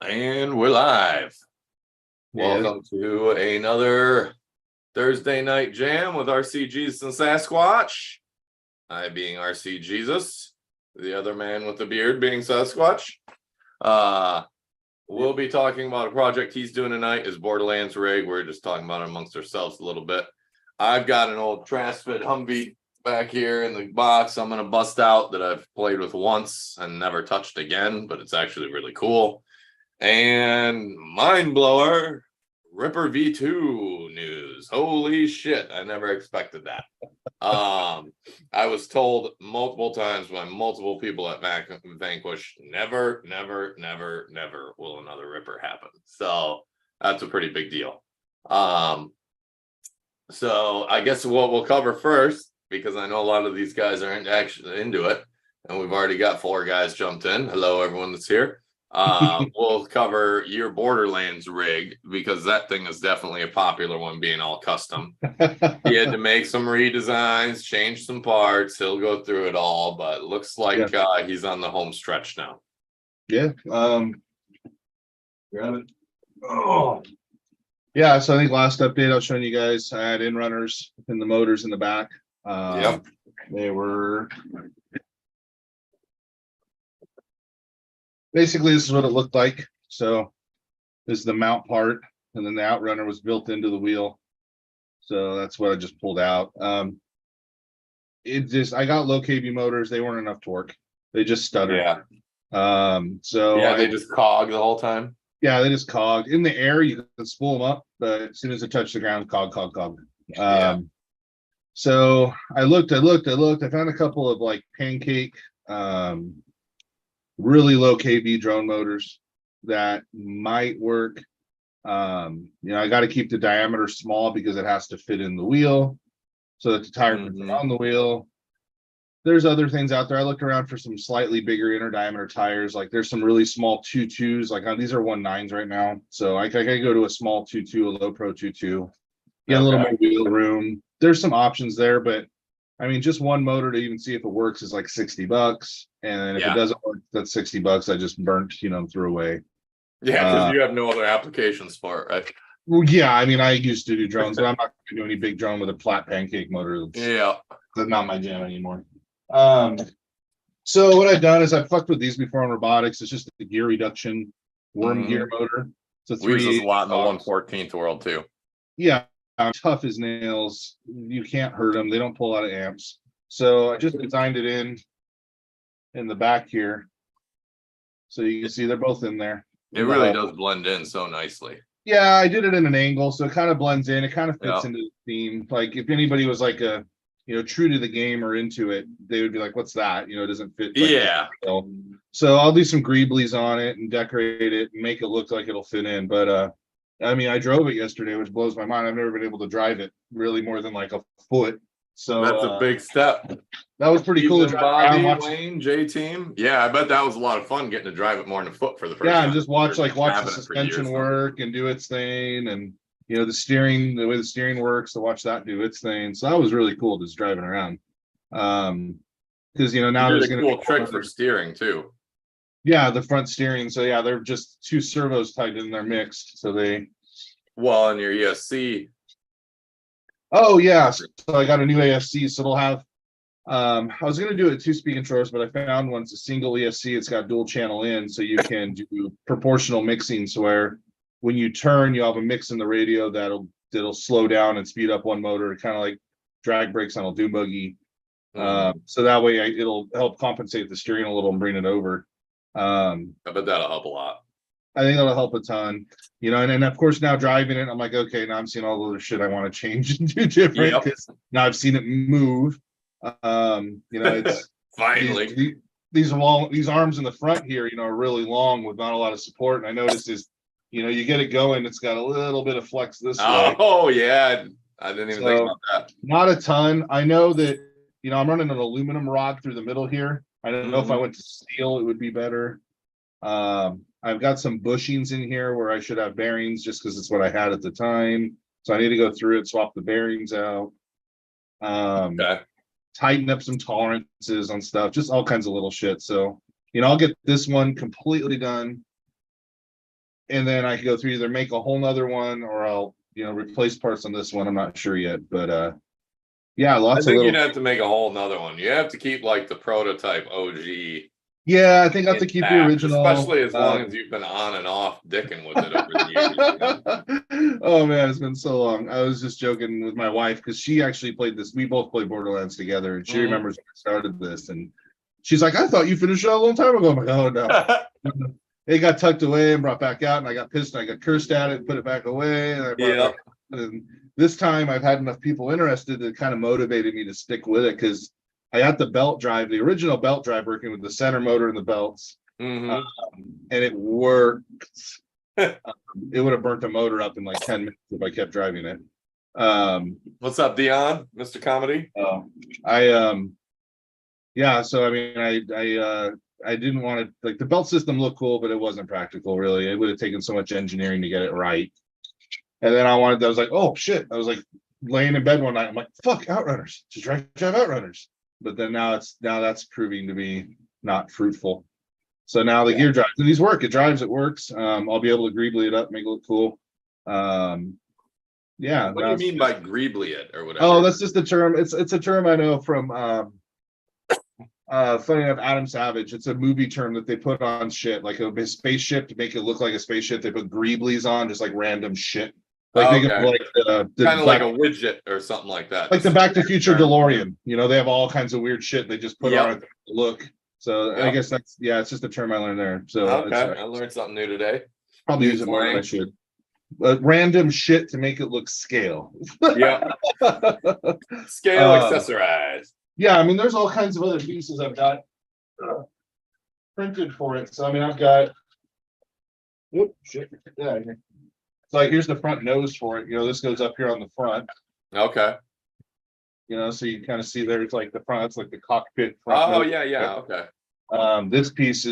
And we're live. Welcome to another Thursday night jam with RCJesus and SASquatch. I being RCJesus, the other man with the beard being SASquatch. We'll be talking about a project he's doing tonight is Borderlands rig. We're just talking about it amongst ourselves a little bit. I've got an old Trasped Humvee back here in the box I'm going to bust out that I've played with once and never touched again, but it's actually really cool. And mind blower, Ripper V2 news. Holy shit, I never expected that. I was told multiple times by multiple people at Vanquish, never will another Ripper happen. So that's a pretty big deal. So I guess what we'll cover first, because I know a lot of these guys aren't actually into it, and we've already got 4 guys jumped in. Hello, everyone that's here. We'll cover your Borderlands rig, because that thing is definitely a popular one, being all custom. He had to make some redesigns, change some parts. He'll go through it all, but it looks like he's on the home stretch now. Yeah. Grab it. Oh. Yeah, so I think last update I was showing you guys, I had in runners and the motors in the back. Yep. They were basically, this is what it looked like. So this is the mount part, and then the outrunner was built into the wheel. So that's what I just pulled out. I got low kV motors. They weren't enough torque. They just stuttered. Yeah. They just cog the whole time. Yeah, they just cogged. In the air, you can spool them up, but as soon as it touched the ground, cog. So I looked. I found a couple of like pancake, really low kV drone motors that might work. I got to keep the diameter small because it has to fit in the wheel so that the tire can fit on the wheel. There's other things out there. I looked around for some slightly bigger inner diameter tires. Like there's some really small 2.2s. Like these are 1.9s right now. So I could go to a small 2.2, a low pro 2.2. Get a little more wheel room. There's some options there, but I mean, just one motor to even see if it works is like $60. And if it doesn't work, that's $60 I just burnt, threw away. Yeah, because you have no other applications for it, right? Well, yeah, I mean, I used to do drones, but I'm not going to do any big drone with a flat pancake motor. That's not my jam anymore. So what I've done is I've fucked with these before on robotics. It's just a gear reduction worm gear motor. So we use this a lot in the 1/14th world too. Yeah, tough as nails. You can't hurt them. They don't pull out of amps. So I just designed it in the back here. So you can see they're both in there. It really does blend in so nicely. Yeah, I did it in an angle, so it kind of blends in. It kind of fits into the theme. Like if anybody was like true to the game or into it, they would be like, "What's that?" It doesn't fit. So I'll do some greeblies on it and decorate it and make it look like it'll fit in. But I mean, I drove it yesterday, which blows my mind. I've never been able to drive it really more than like a foot. So that's a big step. That was pretty cool. Bobby, Wayne, J Team. Yeah, I bet that was a lot of fun getting to drive it more than a foot for the first time. Yeah, and just watch the suspension work and do its thing, and the way the steering works, to watch that do its thing. So that was really cool, just driving around. Because now there's a cool trick for steering too. Yeah, the front steering. So yeah, they're just 2 servos tied in. They're mixed, so they. Well, on your ESC. Oh yeah, so I got a new AFC, so it'll have. I was going to do it 2 speed controllers, but I found one. It's a single ESC. It's got dual channel in, so you can do proportional mixing. So where when you turn, you have a mix in the radio that'll slow down and speed up one motor, kind of like drag brakes on a dune buggy. So that way it'll help compensate the steering a little and bring it over. I bet that'll help a lot. I think that'll help a ton, and of course now driving it, I'm like, okay, now I'm seeing all the other shit I want to change and do different. Because now I've seen it move. It's finally these arms in the front here, are really long with not a lot of support. And I noticed you get it going, it's got a little bit of flex this way. Oh yeah, I didn't even think about that. Not a ton. I know that I'm running an aluminum rod through the middle here. I don't know if I went to steel, it would be better. I've got some bushings in here where I should have bearings just because it's what I had at the time. So I need to go through it, swap the bearings out. Tighten up some tolerances on stuff, just all kinds of little shit. So, I'll get this one completely done. and then I can go through either make a whole nother one or I'll, replace parts on this one. I'm not sure yet, but yeah, I lots of think little. you'd have to make a whole nother one. You have to keep like the prototype OG. Yeah, I think I have to keep the intact, original. especially as long as you've been on and off dicking with it over the years. Oh man, it's been so long. I was just joking with my wife because she actually played this. We both played Borderlands together, and she remembers when I started this. And she's like, "I thought you finished it a long time ago." I'm like, "Oh no." It got tucked away and brought back out, and I got pissed and I got cursed at it and put it back away. And I brought it back out. And this time I've had enough people interested that kind of motivated me to stick with it because I got the belt drive, the original belt drive working with the center motor and the belts. And it worked. It would have burnt the motor up in like 10 minutes if I kept driving it. What's up, Dion? Mr. Comedy? Yeah, so I mean I didn't want to, like, the belt system looked cool, but it wasn't practical really. It would have taken so much engineering to get it right. And then I was like, oh shit. I was like laying in bed one night. I'm like, fuck, Outrunners. Just drive Outrunners. But then now that's proving to be not fruitful. So now the gear drives, and these work. It drives, it works. I'll be able to greebly it up, make it look cool. Yeah. What do you mean by greebly it or whatever? Oh, that's just the term. It's a term I know from funny enough, Adam Savage. It's a movie term that they put on shit, like a spaceship to make it look like a spaceship. They put greeblies on, just like random shit. Like they get like kind of like a widget or something like that. Like the Back to the Future DeLorean. They have all kinds of weird shit they just put on it to look. So I guess it's just a term I learned there. So I learned something new today. Probably use it more than I should. Random shit to make it look scale. Yeah. Scale accessorized. Yeah, I mean, there's all kinds of other pieces I've got printed for it. So I mean, I've got. Whoop, shit. Yeah. So like, here's the front nose for it. This goes up here on the front. Okay. So you kind of see there's like the front. It's like the cockpit front. Oh yeah. Okay. This piece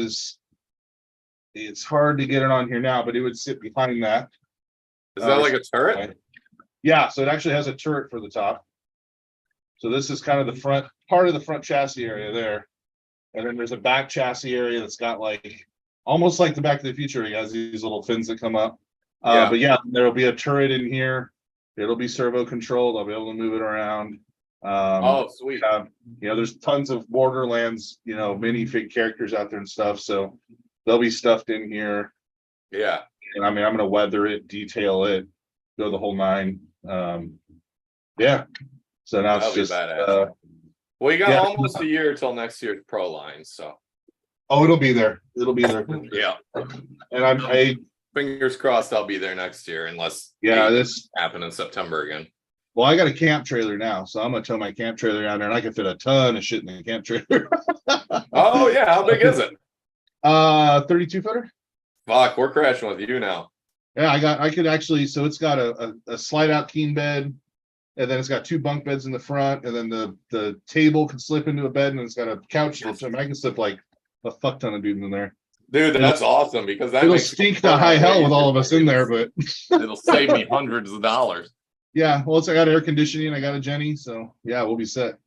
it's hard to get it on here now, but it would sit behind that. Is that like a turret? Yeah, so it actually has a turret for the top. So this is kind of the front part of the front chassis area there. And then there's a back chassis area that's got like almost like the Back to the Future. It has these little fins that come up. But yeah, there'll be a turret in here. It'll be servo controlled. I'll be able to move it around. Oh, sweet. There's tons of Borderlands, minifig characters out there and stuff. So they'll be stuffed in here. Yeah. And I mean, I'm going to weather it, detail it, go the whole nine. Yeah. So now it's just well, you got almost a year till next year's Pro line, so. Oh, it'll be there. It'll be there. Yeah. And I fingers crossed I'll be there next year unless this happen in September again. Well, I got a camp trailer now, so I'm gonna tow my camp trailer down there, and I can fit a ton of shit in the camp trailer. Oh yeah, how big is it? 32 footer. Fuck, we're crashing with you now. Yeah, I could actually. So it's got a slide out king bed, and then it's got 2 bunk beds in the front, and then the table can slip into a bed, and it's got a couch. So I can slip like a fuck ton of dudes in there. Dude, that's awesome because it'll stink to high hell with all of us in there, but it'll save me hundreds of dollars. Yeah, well, I got air conditioning, I got a Jenny, so yeah, we'll be set.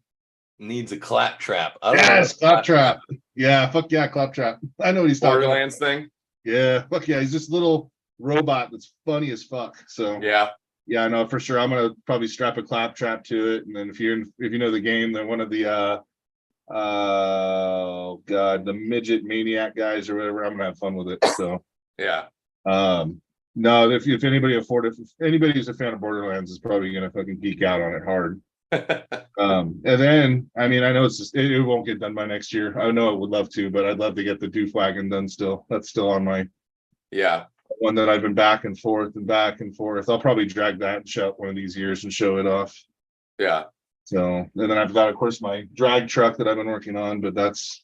Needs a clap trap. Yes, clap trap. Yeah, fuck yeah, clap trap. I know what he's talking about. Borderlands thing. Yeah, fuck yeah, he's this little robot that's funny as fuck. So yeah, I know for sure. I'm gonna probably strap a clap trap to it, and then if you know the game, then one of the oh god, the midget maniac guys or whatever, I'm gonna have fun with it. So yeah. No, if anybody who's a fan of Borderlands is probably gonna fucking geek out on it hard. And then I mean, I know it won't get done by next year. I know I would love to, but I'd love to get the doof wagon done still. That's still on my one that I've been back and forth. I'll probably drag that and show it one of these years and show it off. Yeah. So and then I've got, of course, my drag truck that I've been working on, but that's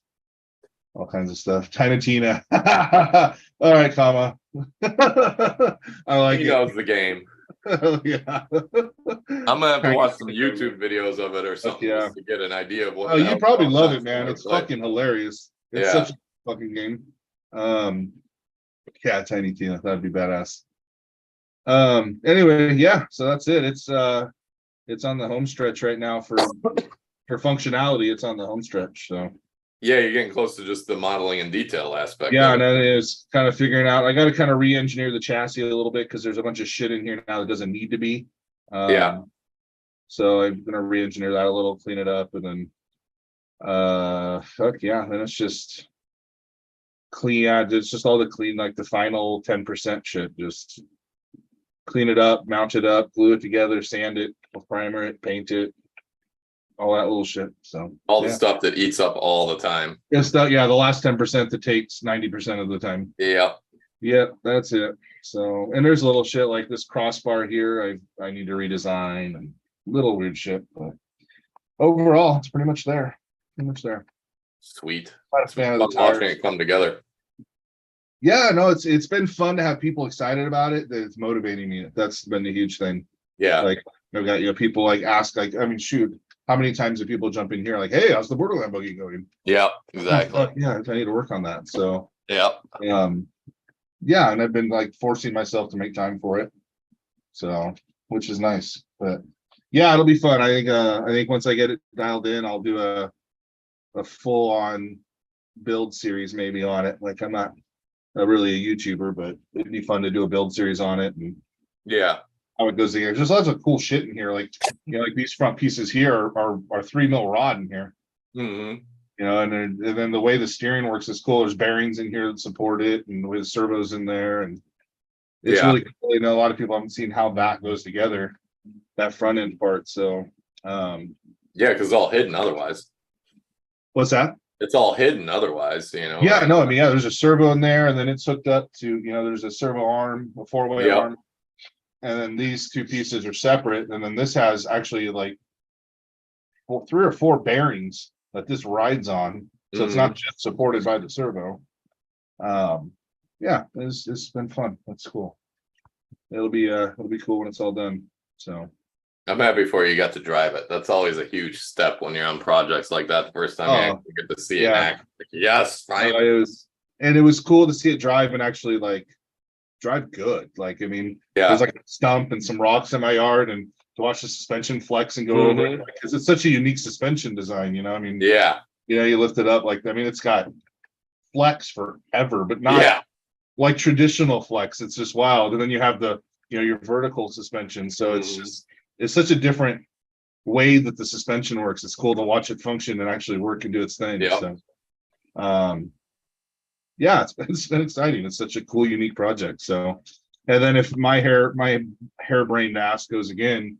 all kinds of stuff. Tiny Tina. All right, comma. I like he it. knows the game. Yeah. I'm gonna have to watch some YouTube videos of it or something just to get an idea of what. Oh, you probably love it, man. It's fucking hilarious. It's such a fucking game. Yeah, Tiny Tina, that'd be badass. Anyway, yeah, so that's it. It's on the home stretch right now for functionality. It's on the home stretch. So Yeah, you're getting close to just the modeling and detail aspect. Yeah, and then it's kind of figuring out. I got to kind of re-engineer the chassis a little bit because there's a bunch of shit in here now that doesn't need to be. Yeah. So I'm gonna re-engineer that a little, clean it up, and then fuck yeah, then it's just clean. Yeah, it's just all the clean, like the final 10% shit. Just clean it up, mount it up, glue it together, sand it, primer it, paint it, all that little shit. So All the stuff that eats up all the time. it's the last 10% that takes 90% of the time. Yeah. Yeah, that's it. So, and there's little shit like this crossbar here I need to redesign, and little weird shit, but overall it's pretty much there. Pretty much there. Sweet. Not a fan of the Fun watching tires. it come together. Yeah, no, it's been fun to have people excited about it. That it's motivating me. That's been the huge thing. Yeah. Like I've got people like ask, like, I mean, shoot, how many times have people jump in here like, hey, how's the Borderland buggy going? Yeah, exactly. Yeah, I need to work on that. So Yeah. Yeah, and I've been like forcing myself to make time for it. So, which is nice. But yeah, it'll be fun. I think once I get it dialed in, I'll do a full on build series maybe on it. Like I'm not really a YouTuber, but it'd be fun to do a build series on it and Yeah. how it goes together. There's lots of cool shit in here. Like, like these front pieces here are 3 mil rod in here. Mm-hmm. And then the way the steering works is cool. There's bearings in here that support it, and with servos in there, and it's really cool. A lot of people haven't seen how that goes together, that front end part. So, yeah, because it's all hidden otherwise. What's that? It's all hidden otherwise, Yeah, no, I mean, yeah, there's a servo in there, and then it's hooked up to, there's a servo arm, a 4-way arm, and then these two pieces are separate, and then this has actually like 3 or 4 bearings that this rides on, so it's not just supported by the servo. Yeah, it's been fun. That's cool. It'll be cool when it's all done. So I'm happy for you got to drive it. That's always a huge step when you're on projects like that. The first time you actually get to see it act. Like, yes, finally. It was cool to see it drive and actually like drive good. Like, I mean, there's like a stump and some rocks in my yard, and to watch the suspension flex and go over it, because it's such a unique suspension design, I mean, you lift it up, like, I mean, it's got flex forever, but not like traditional flex. It's just wild. And then you have the your vertical suspension, so it's such a different way that the suspension works. It's cool to watch it function and actually work and do its thing. So yeah, it's been exciting. It's such a cool, unique project. So, and then if my harebrained ass goes again,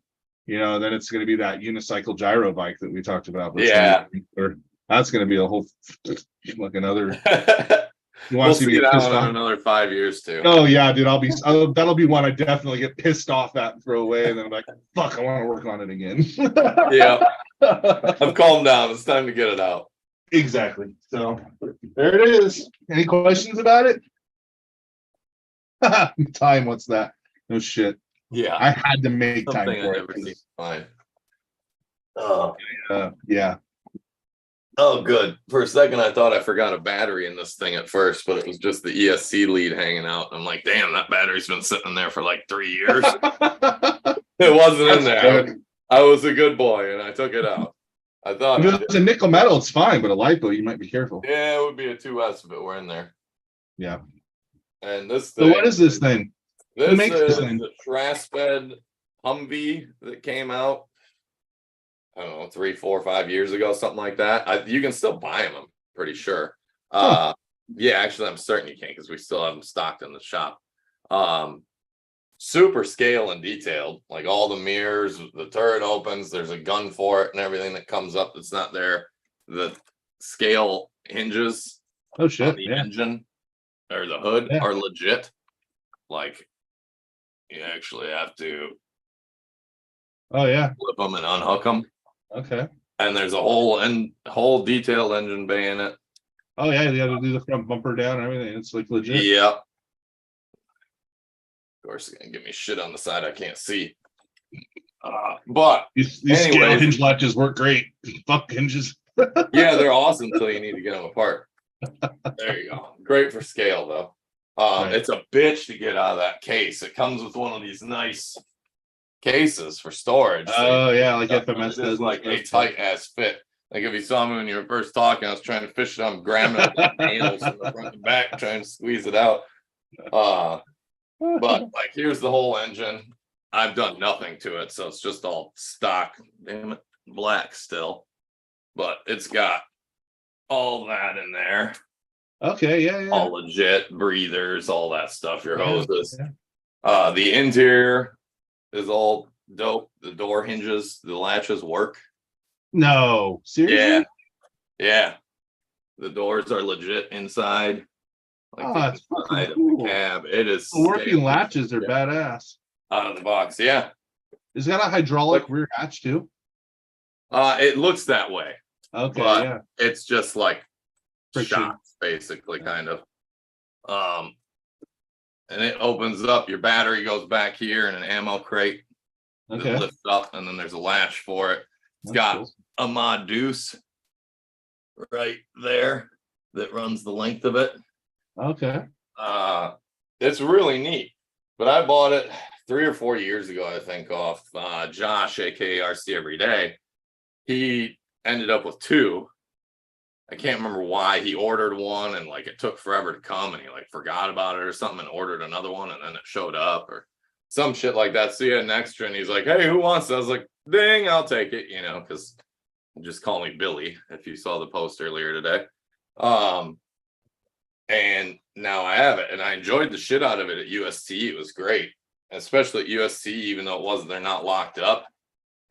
then it's going to be that unicycle gyro bike that we talked about. That's going to be a whole like another. We'll see that one in another 5 years too. Oh yeah, dude, that'll be one I definitely get pissed off at and throw away, and then I'm like, fuck, I want to work on it again. Yeah, I've calmed down. It's time to get it out. Exactly. So there it is. Any questions about it? Time, what's that? No shit. Yeah, I had to make time for it. Fine. Yeah. Oh, good. For a second, I thought I forgot a battery in this thing at first, but it was just the ESC lead hanging out. I'm like, damn, that battery's been sitting there for like 3 years. It wasn't in there. I was a good boy, and I took it out. I thought if it was a nickel metal, it's fine, but a lipo, you might be careful. Yeah, it would be a 2S if it were in there. Yeah. And this thing. So what is this thing? This is the Trasped Humvee that came out, I don't know, 3, 4, 5 years ago, something like that. You can still buy them, I'm pretty sure. Yeah, actually, I'm certain you can, because we still have them stocked in the shop. Super scale and detailed, like all the mirrors, the turret opens, there's a gun for it and everything that comes up that's not there. The scale hinges on the engine or the hood are legit. Like, you actually have to flip them and unhook them. Okay. And there's a whole detailed engine bay in it. Oh yeah, you got to do the front bumper down and everything. It's like legit. Yep. Of course, it's gonna give me shit on the side I can't see. But these scale hinge latches work great. Fuck hinges. Yeah, they're awesome until you need to get them apart. There you go. Great for scale though. It's a bitch to get out of that case. It comes with one of these nice cases for storage. Oh yeah, like FMS does, like a tight ass fit. Like if you saw me when you were first talking, I was trying to fish it. I'm grabbing it with the nails in the front and back, trying to squeeze it out. But like, here's the whole engine. I've done nothing to it, so it's just all stock. Damn it, black still. But it's got all that in there. Okay, yeah. All legit breathers, all that stuff. Your hoses. Yeah. The interior is all dope. The door hinges, the latches work. No, seriously? Yeah. The doors are legit inside. Like That's the fucking inside of cool. the cab. It is The working latches are badass. out of the box. Yeah. Is that a hydraulic rear hatch too? It looks that way. Okay, but yeah. It's just like Friction. shots, basically, kind of. And it opens up. Your battery goes back here in an ammo crate. Okay. It lifts up, and then there's a latch for it. It's got a mod deuce right there that runs the length of it. Okay. It's really neat. But I bought it 3 or 4 years ago, I think, off Josh, aka RC Everyday. He ended up with 2. I can't remember why. He ordered one and like it took forever to come, and he like forgot about it or something and ordered another one, and then it showed up or some shit like that. So he had an extra, and he's like, "Hey, who wants it?" I was like, "Ding, I'll take it," because just call me Billy if you saw the post earlier today. And now I have it, and I enjoyed the shit out of it at UST. It was great, especially at UST, even though they're not locked up.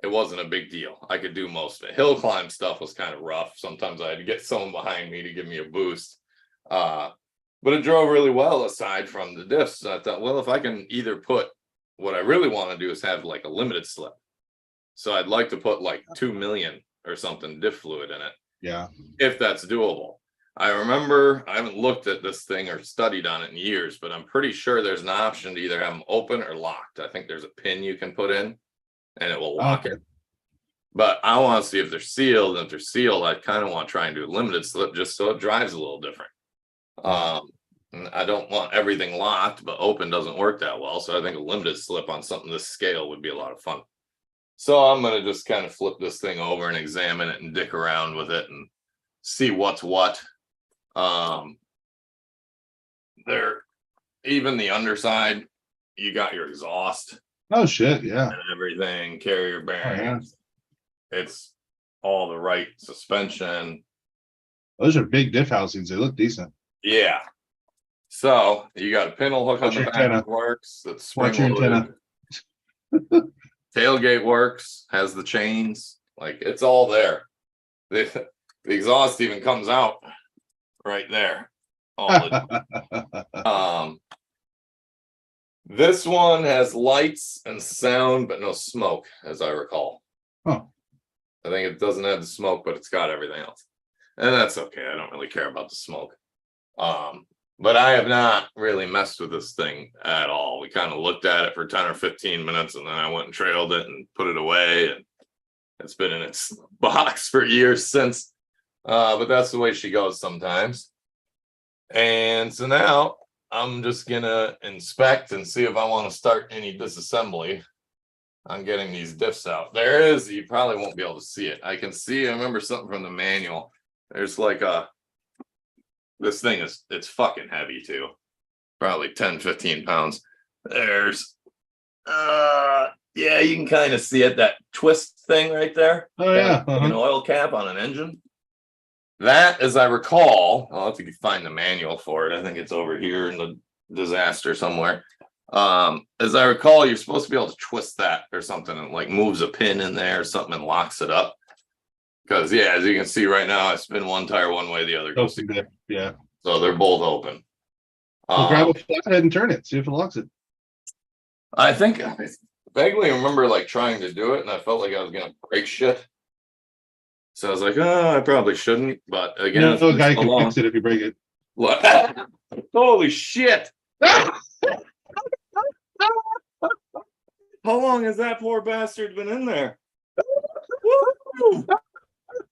It wasn't a big deal. I could do most of it. Hill climb stuff was kind of rough. Sometimes I had to get someone behind me to give me a boost. But it drove really well aside from the diffs. So I thought, well, if I can either put, what I really want to do is have like a limited slip. So I'd like to put like 2 million or something diff fluid in it. Yeah. If that's doable. I remember, I haven't looked at this thing or studied on it in years, but I'm pretty sure there's an option to either have them open or locked. I think there's a pin you can put in, and it will lock it. But I want to see if they're sealed. And if they're sealed, I kind of want to try and do a limited slip just so it drives a little different. I don't want everything locked, but open doesn't work that well. So I think a limited slip on something this scale would be a lot of fun. So I'm going to just kind of flip this thing over and examine it and dick around with it and see what's what. There, even the underside, you got your exhaust. Oh shit, yeah. And everything, carrier bearings. It's all the right suspension. Those are big diff housings. They look decent. Yeah. So you got a pinhole hook on the back that works. That's spring loaded. Tailgate works, has the chains. Like, it's all there. The exhaust even comes out right there. This one has lights and sound, but no smoke, as I recall. Huh. I think it doesn't have the smoke, but it's got everything else. And that's okay. I don't really care about the smoke. But I have not really messed with this thing at all. We kind of looked at it for 10 or 15 minutes, and then I went and trailed it and put it away. And it's been in its box for years since. But that's the way she goes sometimes. And so now I'm just going to inspect and see if I want to start any disassembly on getting these diffs out. There is, you probably won't be able to see it. I remember something from the manual. There's like this thing it's fucking heavy too. Probably 10, 15 pounds. There's, yeah, you can kind of see it, that twist thing right there. Oh yeah. An oil cap on an engine. That, as I recall, I'll have to find the manual for it. I think it's over here in the disaster somewhere. As I recall, you're supposed to be able to twist that or something, and like moves a pin in there or something and locks it up. Because yeah, as you can see right now, I spin one tire one way, the other goes. Yeah. So they're both open. Well, grab a flathead and turn it. See if it locks it. I think I vaguely remember like trying to do it, and I felt like I was gonna break shit. So I was like, oh, I probably shouldn't. But again, no guy can fix it if you break it. Look. Holy shit! How long has that poor bastard been in there? Woo!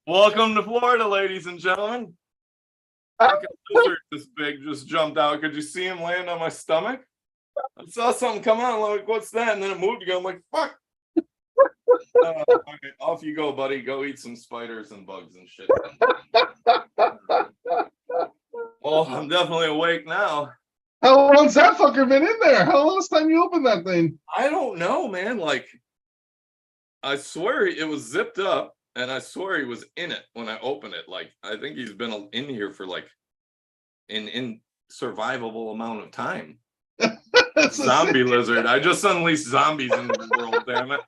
Welcome to Florida, ladies and gentlemen. A lizard this big just jumped out. Could you see him land on my stomach? I saw something come on. I'm like, what's that? And then it moved again. I'm like, fuck. All right, off you go, buddy. Go eat some spiders and bugs and shit. Oh, I'm definitely awake now. How long's that fucker been in there? How last time you opened that thing? I don't know, man. Like, I swear it was zipped up, and I swear he was in it when I opened it. Like, I think he's been in here for like in survivable amount of time. Zombie lizard. I just unleashed zombies into the world, damn it.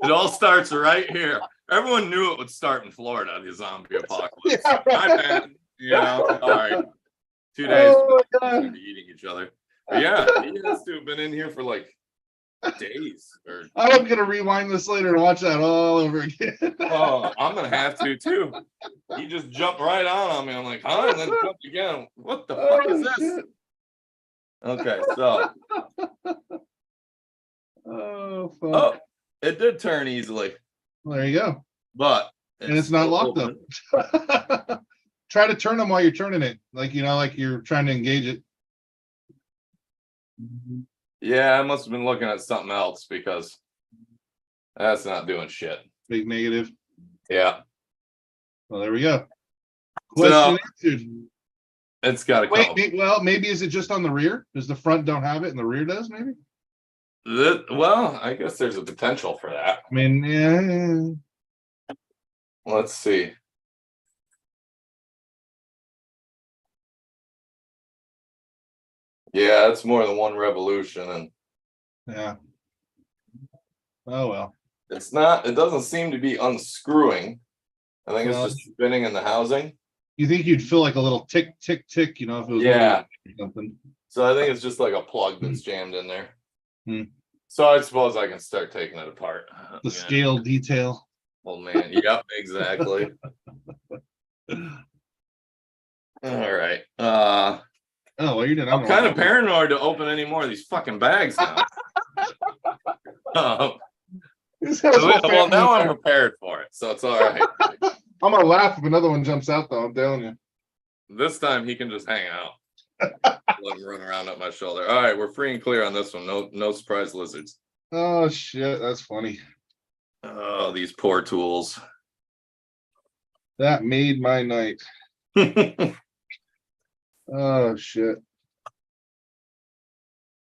It all starts right here. Everyone knew it would start in Florida, the zombie apocalypse. Yeah, right. My bad. Yeah, all right. 2 days to be eating each other. But yeah, he has to have been in here for like days. Or I'm gonna rewind this later and watch that all over again. oh, I'm gonna have to too. He just jumped right on me. I'm like, huh? And then jumped again. What the fuck is this? Shit. Okay, so Oh, fuck. oh, it did turn easily, Well, there you go. but And it's not locked open. up. Try to turn them while you're turning it, like like you're trying to engage it. Yeah, I must have been looking at something else because that's not doing shit. Big negative. Yeah. Well, there we go. Question answered. It's got to come. Well, maybe is it just on the rear? Does the front don't have it and the rear does? Maybe. Well, I guess there's a potential for that. I mean, yeah. Let's see. Yeah, it's more than one revolution, and Yeah. Oh well. it's not. It doesn't seem to be unscrewing. I think Well, it's just spinning in the housing. You think you'd feel like a little tick, tick, tick, if it was Yeah. something. So I think it's just like a plug that's jammed in there. Hmm. So I suppose I can start taking it apart. The scale detail. Oh man, yep, exactly. All right. Oh, well, you didn't. I'm kind of paranoid to open any more of these fucking bags now. Well, now I'm prepared for it, so it's all right. I'm gonna laugh if another one jumps out, though. I'm telling you. This time he can just hang out. Let him run around up my shoulder. All right, we're free and clear on this one. No surprise lizards. Oh shit, that's funny. Oh, these poor tools. That made my night. Oh shit.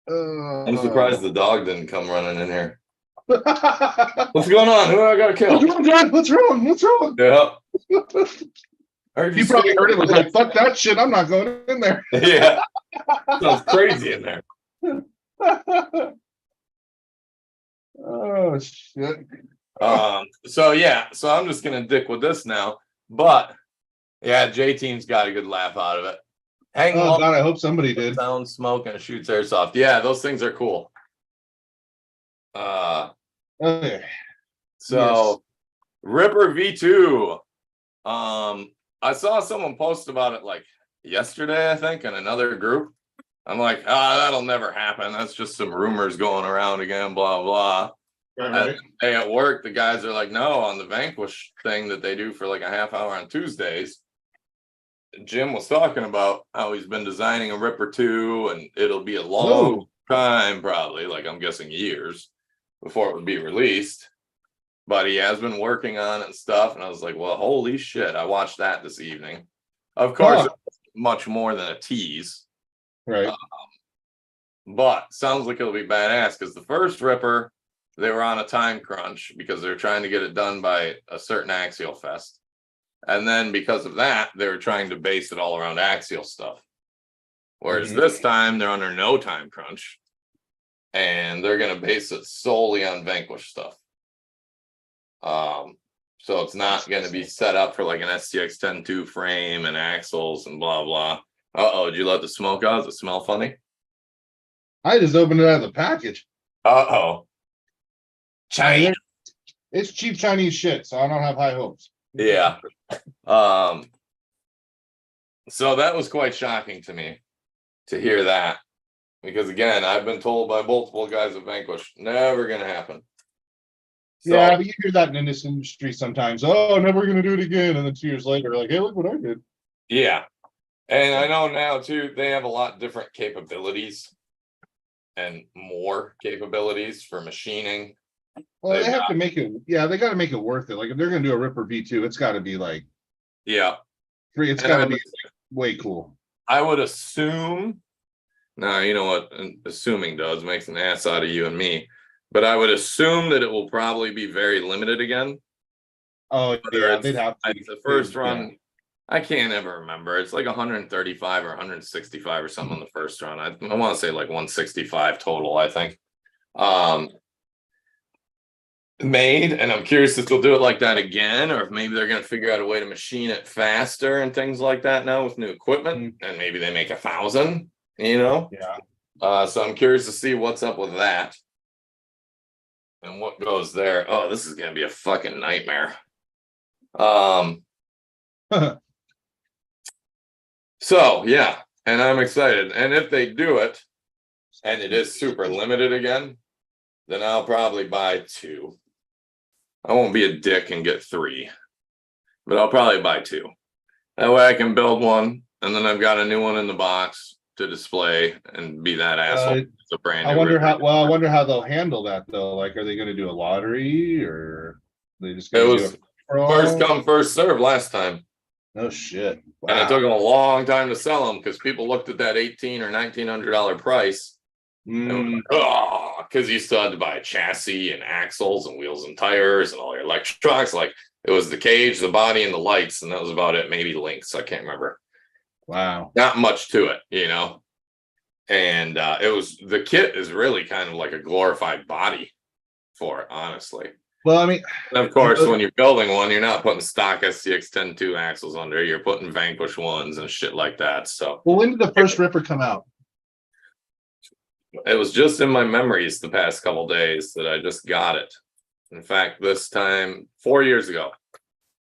I'm surprised the dog didn't come running in here. What's going on? Who do I gotta kill? What's wrong? What's wrong? Yeah. You probably heard it was like, fuck that shit. I'm not going in there. Yeah. Sounds crazy in there. Oh shit. So I'm just gonna dick with this now. But yeah, J Team's got a good laugh out of it. Hang on. God, I hope somebody did. Sound smoke and shoots airsoft. Yeah, those things are cool. Okay. So yes. Ripper V2. I saw someone post about it like yesterday, I think, in another group. I'm like, that'll never happen. That's just some rumors going around again, blah, blah. Right. And hey, at work, the guys are like, no, on the Vanquish thing that they do for like a half hour on Tuesdays, Jim was talking about how he's been designing a Ripper 2, and it'll be a long time, probably, like I'm guessing years, before it would be released. But he has been working on it and stuff. And I was like, well, holy shit. I watched that this evening. Of course, it's much more than a tease. Right. But sounds like it'll be badass because the first Ripper, they were on a time crunch because they're trying to get it done by a certain Axial Fest. And then because of that, they were trying to base it all around Axial stuff. Whereas this time, they're under no time crunch. And they're going to base it solely on Vanquish stuff. So it's not going to be set up for like an STX 10.2 frame and axles and blah blah. Did you let the smoke out? Does it smell funny? I just opened it out of the package. Chinese. It's cheap Chinese shit, so I don't have high hopes. Yeah. So that was quite shocking to me to hear that, because again, I've been told by multiple guys at Vanquish, never going to happen. So, yeah, but you hear that in this industry sometimes. Oh, never going to do it again. And then 2 years later, like, hey, look what I did. Yeah. And I know now, too, they have a lot different capabilities and more capabilities for machining Well, they have to make it. Yeah, they got to make it worth it. Like if they're gonna do a Ripper V2, it's got to be like Yeah. free. It's got to be way cool. I would assume. Now you know what assuming does makes an ass out of you and me, but I would assume that it will probably be very limited again. Oh yeah, they'd have to. The first run. I can't ever remember. It's like 135 or 165 or something on the first run. I want to say like 165 total, I think. Made, and I'm curious if they'll do it like that again, or if maybe they're going to figure out a way to machine it faster and things like that now with new equipment, and maybe they make 1,000, you know? Yeah. So I'm curious to see what's up with that and what goes there. Oh, this is going to be a fucking nightmare. So yeah, and I'm excited. And if they do it, and it is super limited again, then I'll probably buy 2. I won't be a dick and get 3, but I'll probably buy 2. That way I can build one, and then I've got a new one in the box to display and be that asshole. It's a brand new. I wonder how they'll handle that though. Like, are they going to do a lottery, or are they just going to do it first come, first serve last time? Oh shit! Wow. And it took them a long time to sell them because people looked at that $1,800 or $1,900 price. Because you still had to buy a chassis and axles and wheels and tires and all your electronics. Like it was the cage, the body, and the lights, and that was about it. Maybe links, I can't remember. Wow, not much to it, you know. And it was the kit is really kind of like a glorified body for it, honestly. Well, I mean, and of course, when you're building one, you're not putting stock SCX 10.2 axles under. You're putting Vanquish ones and shit like that. So, well, when did the first Ripper come out? It was just in my memories the past couple days that I just got it. In fact, this time 4 years ago.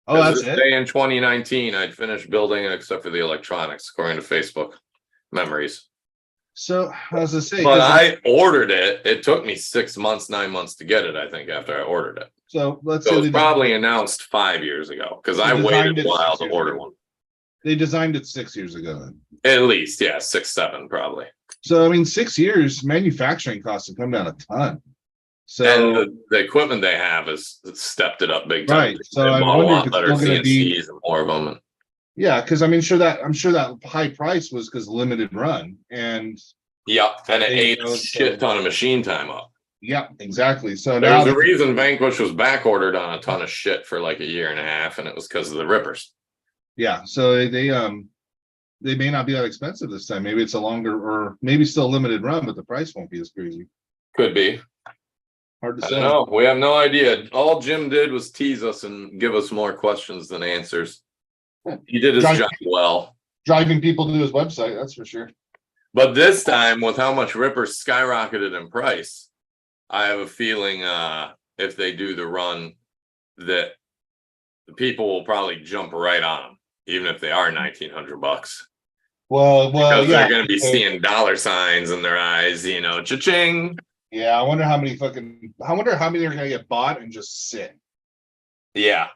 Oh, that's it. Day in 2019, I'd finished building it except for the electronics, according to Facebook memories. So I was to say, but I ordered it. It took me 6 months, 9 months to get it. I think after I ordered it. So let's say it was probably announced 5 years ago because I waited a while to order one. They designed it 6 years ago, then. At least, yeah, 6, 7 probably. So I mean, 6 years, manufacturing costs have come down a ton. So and the equipment they have is stepped it up big time. Right. So I wonder if it's still going to be and more of them. Yeah, because I'm sure that high price was because limited run, and and it ate a shit ton of machine time up. Yeah, exactly. So there was a reason Vanquish was back ordered on a ton of shit for like 1.5 years, and it was because of the Rippers. Yeah, so they may not be that expensive this time. Maybe it's a longer, or maybe still a limited run, but the price won't be as crazy. Could be. Hard to say. No, we have no idea. All Jim did was tease us and give us more questions than answers. He did his job well. Driving people to his website, that's for sure. But this time, with how much Rippers skyrocketed in price, I have a feeling if they do the run, that the people will probably jump right on them, even if they are $1,900. Well, because they're going to be seeing dollar signs in their eyes, you know, cha-ching. Yeah, I wonder how many are going to get bought and just sit. Yeah,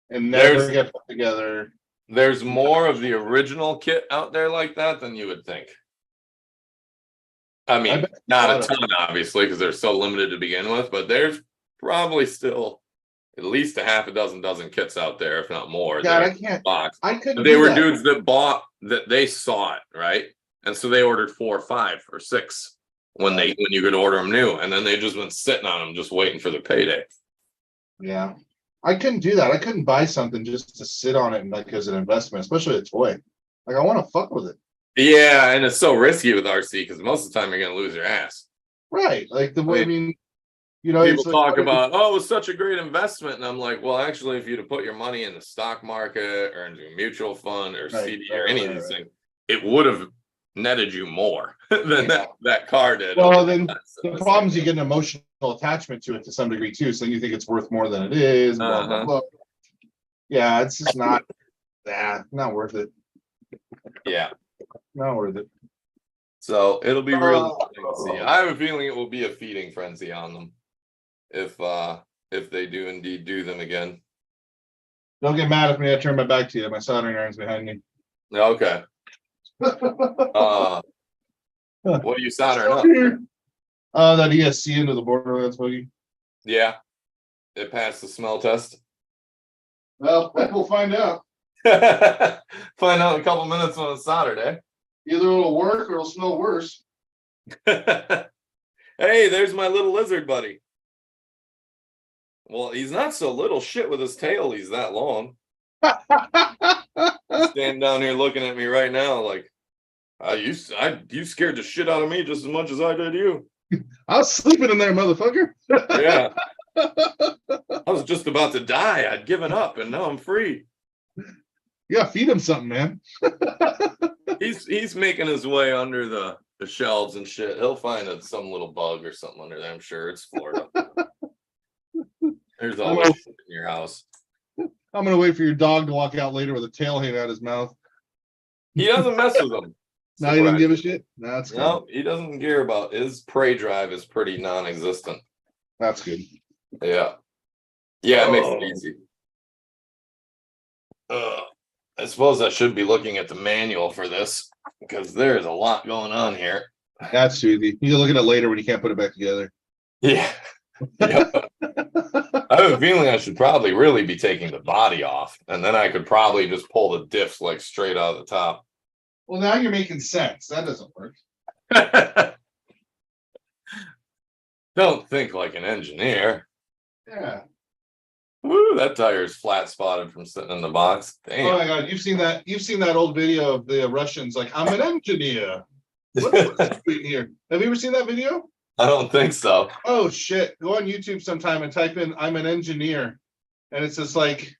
and never get put together. There's more of the original kit out there like that than you would think. I mean, not a ton, obviously, because they're so limited to begin with, but there's probably still at least a half a dozen kits out there, if not more. God, I can't. I couldn't. They were dudes that bought that they saw it, right? And so they ordered 4 or 5 or 6 when you could order them new, and then they just went sitting on them, just waiting for the payday. Yeah. I couldn't do that. I couldn't buy something just to sit on it and like as an investment, especially a toy. Like I want to fuck with it. Yeah, and it's so risky with RC because most of the time you're gonna lose your ass. Right. Like the way you know, people talk about, oh, it was such a great investment, and I'm like, well, actually, if you'd have put your money in the stock market or into a mutual fund or CD or any of these things, it would have netted you more than that car did. Well, then the problem is you get an emotional attachment to it to some degree too, so then you think it's worth more than it is. Blah, blah, blah. Yeah, it's just not not worth it. Yeah, not worth it. So it'll be real interesting to see. I have a feeling it will be a feeding frenzy on them if they do indeed do them again. Don't get mad at me. I turn my back to you. My soldering iron's behind me. Okay. What are you soldering up? That ESC into the Borderlands buggy. Yeah. It passed the smell test. Well, we'll find out. Find out in a couple minutes when it's Saturday. Either it'll work or it'll smell worse. Hey, there's my little lizard buddy. Well, he's not so little shit with his tail. He's that long. He's standing down here looking at me right now like, you scared the shit out of me just as much as I did you. I was sleeping in there, motherfucker. Yeah. I was just about to die. I'd given up and now I'm free. Yeah, feed him something, man. He's making his way under the shelves and shit. He'll find some little bug or something under there. I'm sure it's Florida. There's always shit in your house. I'm gonna wait for your dog to walk out later with a tail hanging out his mouth. He doesn't mess with them. Now he doesn't give a shit. That's good. No, he doesn't care about his prey drive is pretty non-existent. That's good. Yeah. Yeah, it makes it easy. I suppose I should be looking at the manual for this because there is a lot going on here. That's easy. You can look at it later when you can't put it back together. Yeah. Yep. I have a feeling I should probably really be taking the body off, and then I could probably just pull the diffs like straight out of the top. Well, now you're making sense. That doesn't work. Don't think like an engineer. Yeah. Woo, that tire is flat spotted from sitting in the box. Damn. Oh my God, you've seen that old video of the Russians like, I'm an engineer. What's here? Have you ever seen that video? I don't think so. Oh shit. Go on YouTube sometime and type in I'm an engineer. And it's just like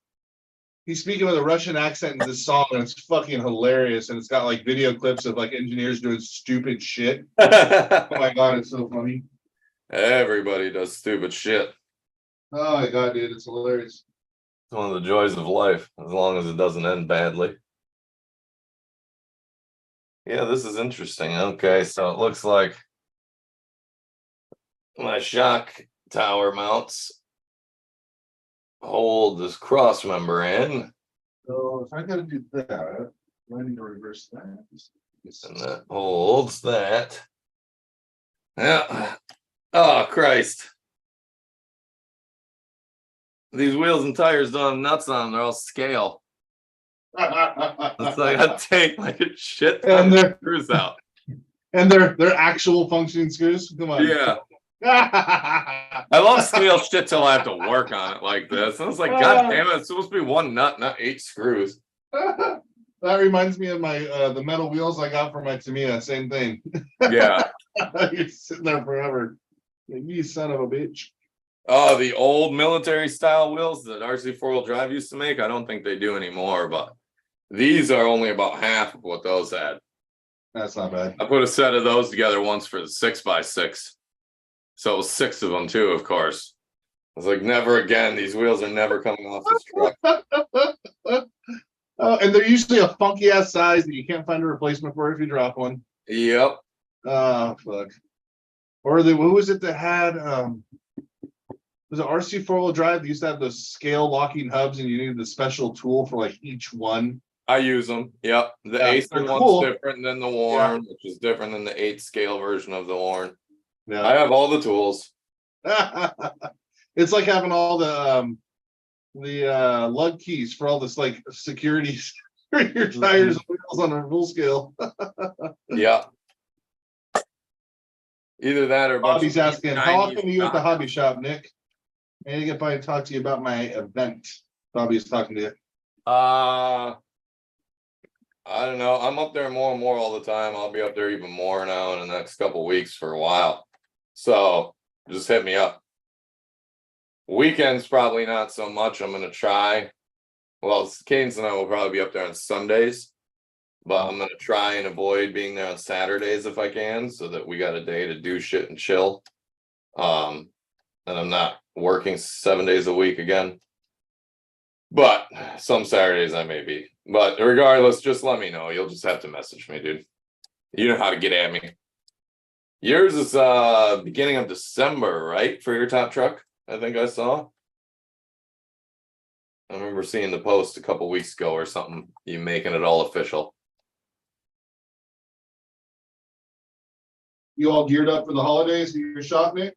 he's speaking with a Russian accent in this song, and it's fucking hilarious. And it's got like video clips of like engineers doing stupid shit. Oh my God, it's so funny. Everybody does stupid shit. Oh my God, dude, it's hilarious. It's one of the joys of life, as long as it doesn't end badly. Yeah, this is interesting. Okay, so it looks like my shock tower mounts hold this cross member in. So if I gotta do that, I need to reverse that. And that holds that. Yeah. Oh, Christ. These wheels and tires don't have nuts on them. They're all scale. It's like I take like a shit ton of screws out. And they're actual functioning screws. Come on. Yeah. I love scale shit till I have to work on it like this. And it's like, God damn it, it's supposed to be one nut, not 8 screws. That reminds me of my the metal wheels I got for my Tamiya. Same thing. Yeah. You're sitting there forever. You son of a bitch. Oh, the old military style wheels that RC 4-wheel drive used to make, I don't think they do anymore, but these are only about half of what those had. That's not bad. I put a set of those together once for the 6x6. So it was 6 of them too, of course. I was like, never again. These wheels are never coming off this truck. And they're usually a funky ass size that you can't find a replacement for if you drop one. Yep. Oh fuck. Or who was it that had was it RC 4-wheel drive? They used to have those scale locking hubs, and you needed the special tool for like each one. I use them. Yep. The Acer one's different than the Warren, which is different than the 8 scale version of the Warren. Yeah. I have all the tools. It's like having all the lug keys for all this like security for your tires and wheels on a full scale. Yeah. Either that or Bobby's asking, how often are you at the hobby shop, Nick? I need to get by and talk to you about my event. Bobby's talking to you. I don't know. I'm up there more and more all the time. I'll be up there even more now in the next couple of weeks for a while. So just hit me up. Weekends, probably not so much. I'm going to try. Well, Cadence and I will probably be up there on Sundays, but I'm going to try and avoid being there on Saturdays if I can, so that we got a day to do shit and chill. And I'm not working 7 days a week again. But some Saturdays I may be. But regardless, just let me know. You'll just have to message me, dude. You know how to get at me. Yours is beginning of December, right? For your top truck, I think I saw. I remember seeing the post a couple weeks ago or something. You making it all official. You all geared up for the holidays in your shop, Nick?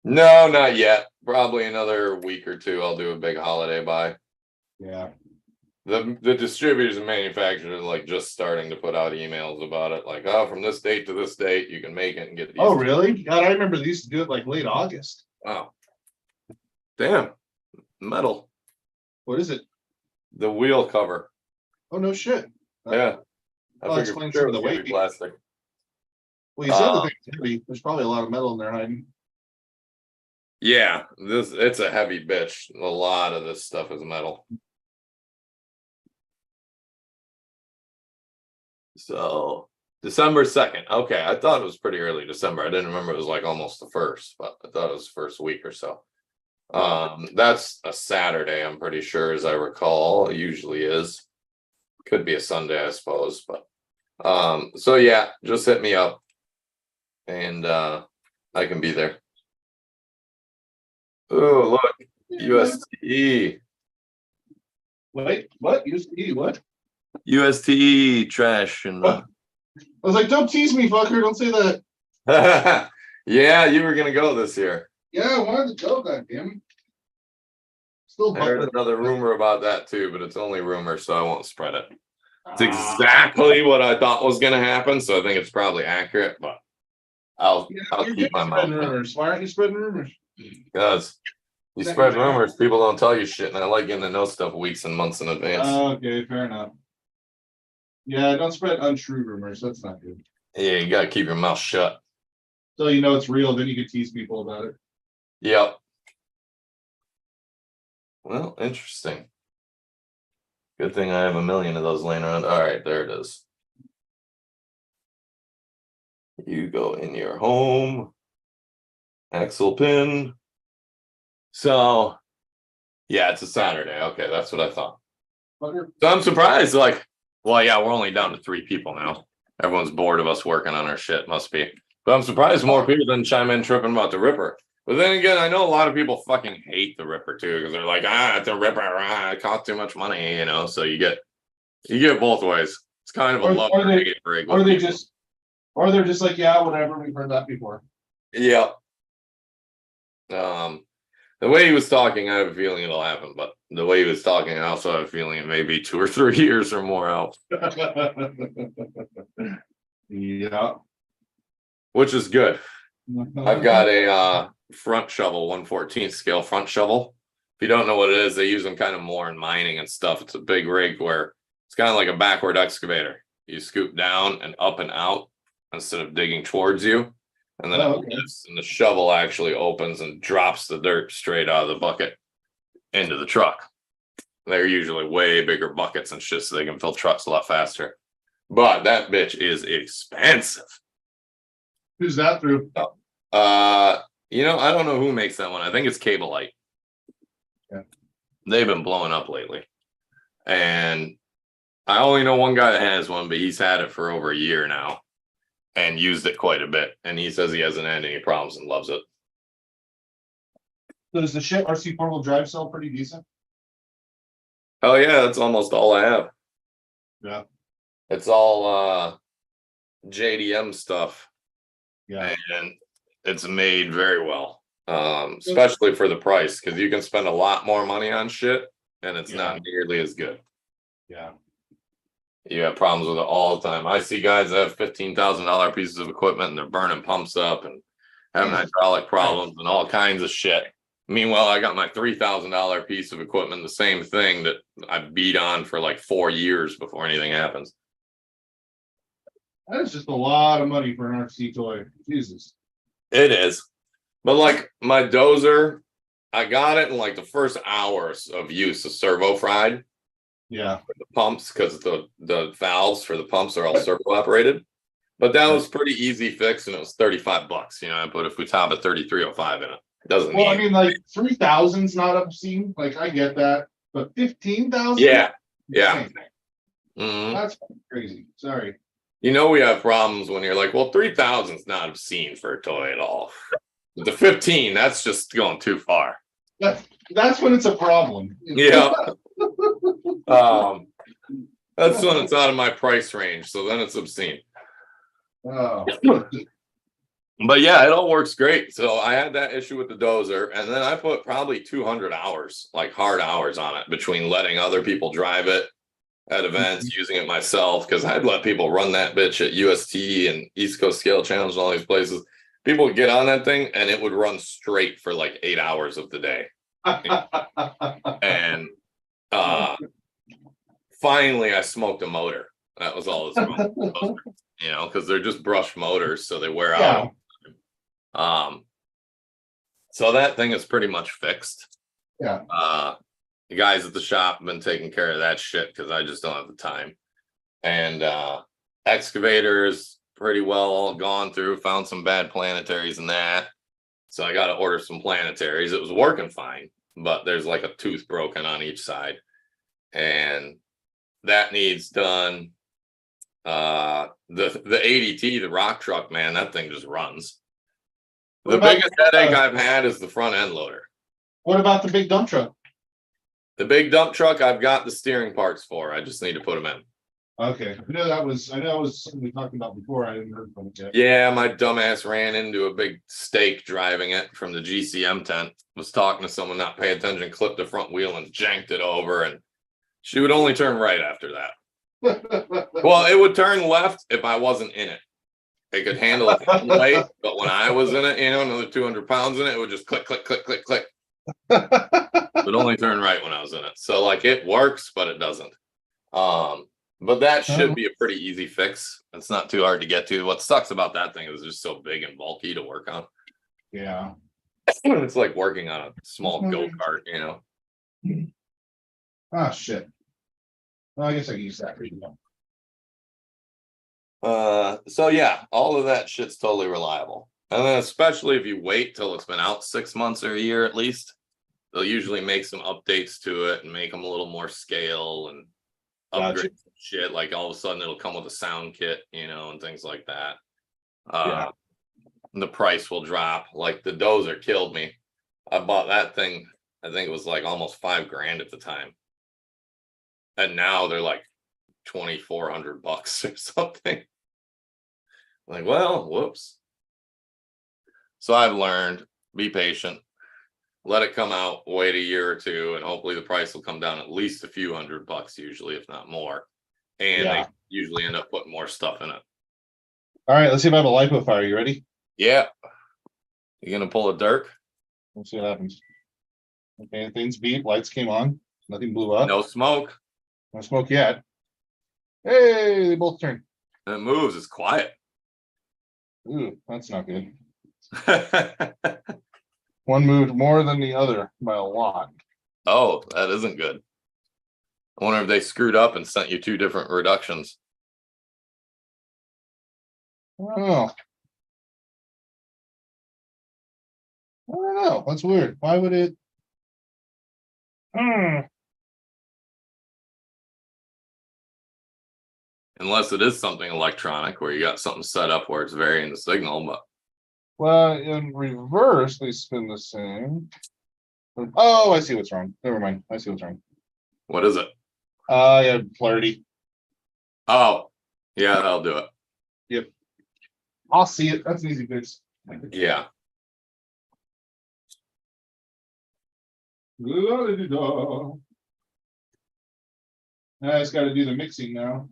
No, not yet. Probably another week or two. I'll do a big holiday buy. Yeah. The distributors and manufacturers are like just starting to put out emails about it. Like, oh, from this date to this date, you can make it and get these. Oh, really? God, I remember they used to do it like late August. Wow. Damn. Metal. What is it? The wheel cover. Oh, no shit. Yeah. I Well, figured explain sure some it of the was gonna weight. be plastic. Well, you said the thing's heavy. There's probably a lot of metal in there hiding. Yeah, it's a heavy bitch. A lot of this stuff is metal. So December 2nd. Okay, I thought it was pretty early December. I didn't remember it was like almost the first, but I thought it was the first week or so. That's a Saturday, I'm pretty sure, as I recall. It usually is. Could be a Sunday, I suppose, but so yeah, just hit me up and I can be there. Oh, look, USTE. Wait, what? USD, what? USTE trash and I was like, don't tease me, fucker. Don't say that. yeah, you were gonna go this year. Yeah, I wanted to go, goddamn. Still I heard butthurt. another rumor about that too, but it's only rumor, so I won't spread it. It's Ah. exactly what I thought was gonna happen, so I think it's probably accurate, but I'll You're keep my mouth spreading shut. rumors. Why aren't you spreading rumors? Because you spread rumors, people don't tell you shit, and I like getting to know stuff weeks and months in advance. Okay, fair enough. Yeah, don't spread untrue rumors. That's not good. Yeah, you gotta keep your mouth shut. So you know it's real, then you can tease people about it. Yep. Well, interesting. Good thing I have a million of those laying around. All right, there it is. You go in your home, axle pin. So, yeah, it's a Saturday. Okay, that's what I thought. Fucker. So I'm surprised. Like, well, yeah, we're only down to 3 people now. Everyone's bored of us working on our shit. Must be. But I'm surprised more people didn't chime in tripping about the Ripper. But then again, I know a lot of people fucking hate the Ripper too because they're like, it's a Ripper. It costs too much money, you know. So you get both ways. It's kind of a love or hate rig. Or they're just like, yeah, whatever. We've heard that before. Yeah. The way he was talking, I have a feeling it'll happen. But the way he was talking, I also have a feeling it may be 2 or 3 years or more out. Yeah. Which is good. I've got a front shovel, 1/14 scale front shovel. If you don't know what it is, they use them kind of more in mining and stuff. It's a big rig where it's kind of like a backward excavator. You scoop down and up and out instead of digging towards you. And then it lifts and the shovel actually opens and drops the dirt straight out of the bucket into the truck. They're usually way bigger buckets and shit, so they can fill trucks a lot faster. But that bitch is expensive. Who's that through? I don't know who makes that one. I think it's Cable Light. Yeah. They've been blowing up lately. And I only know one guy that has one, but he's had it for over a year now and used it quite a bit. And he says he hasn't had any problems and loves it. Does the shit RC four-wheel drive sell pretty decent? Oh yeah, that's almost all I have. Yeah. It's all JDM stuff. Yeah. And it's made very well. Especially for the price, because you can spend a lot more money on shit and it's not nearly as good. Yeah. You have problems with it all the time. I see guys that have $15,000 pieces of equipment and they're burning pumps up and having hydraulic problems and all kinds of shit. Meanwhile, I got my $3,000 piece of equipment, the same thing that I beat on for like 4 years before anything happens. That is just a lot of money for an RC toy. Jesus. It is. But like my dozer, I got it in like the first hours of use, the servo fried. Yeah. The pumps, because the valves for the pumps are all servo operated. But that was pretty easy fix, and it was $35. You know, I put a Futaba 3305 in it. Doesn't well, I mean, like 3,000's not obscene. Like I get that, but 15,000. Yeah. Mm-hmm. That's crazy. Sorry. You know, we have problems when you're like, well, 3,000's not obscene for a toy at all. But the 15, that's just going too far. That's when it's a problem. Yeah. That's when it's out of my price range. So then it's obscene. Oh. But yeah, it all works great. So I had that issue with the dozer, and then I put probably 200 hours, like hard hours on it, between letting other people drive it at events, using it myself, because I'd let people run that bitch at UST and East Coast Scale Challenge and all these places. People would get on that thing and it would run straight for like 8 hours of the day. And finally I smoked a motor. That was all that's wrong with those, you know, because they're just brush motors, so they wear out. So that thing is pretty much fixed. Yeah. The guys at the shop have been taking care of that shit because I just don't have the time. And excavators pretty well all gone through, found some bad planetaries and that. So I got to order some planetaries. It was working fine, but there's like a tooth broken on each side. And that needs done. The ADT, the rock truck, man, that thing just runs. The biggest headache I've had is the front end loader. What about the big dump truck? The big dump truck, I've got the steering parts for. I just need to put them in. Okay, I know that was something we talked about before. I didn't heard from it yet. Yeah, my dumbass ran into a big stake driving it from the GCM tent. Was talking to someone, not paying attention, clipped the front wheel and janked it over, and she would only turn right after that. Well, it would turn left if I wasn't in it. It could handle it weight, but when I was in it, you know, another 200 pounds in it, it would just click, click, click, click, click. It would only turn right when I was in it. So like it works, but it doesn't. But that should be a pretty easy fix. It's not too hard to get to. What sucks about that thing is it's just so big and bulky to work on. Yeah. It's like working on a small go-kart, you know. Ah, shit. Well, I guess I can use that for you. So yeah, all of that shit's totally reliable. And then especially if you wait till it's been out 6 months or a year at least, they'll usually make some updates to it and make them a little more scale and upgrade some shit. Like all of a sudden it'll come with a sound kit, you know, and things like that. The price will drop. Like the dozer killed me. I bought that thing, I think it was like almost $5,000 at the time. And now they're like $2,400 or something. Like, well, whoops. So I've learned, be patient, let it come out, wait a year or two, and hopefully the price will come down at least a few $100 usually, if not more. And they usually end up putting more stuff in it. All right, let's see if I have a lipo fire. You ready? Yeah. You gonna pull a Dirk? Let's see what happens. Okay, things beat, lights came on, nothing blew up. No smoke. No smoke yet. Hey, they both turned. It moves, it's quiet. Ooh, that's not good. One moved more than the other by a lot. Oh, that isn't good. I wonder if they screwed up and sent you two different reductions. I don't know. I don't know. That's weird. Why would it? Unless it is something electronic where you got something set up where it's varying the signal, but Well, in reverse, they spin the same. Oh, I see what's wrong. Never mind. I see what's wrong. what is it? Yeah, polarity. Oh, yeah, that'll do it. Yep. I'll see it. That's an easy fix. Yeah. I just got to do the mixing now.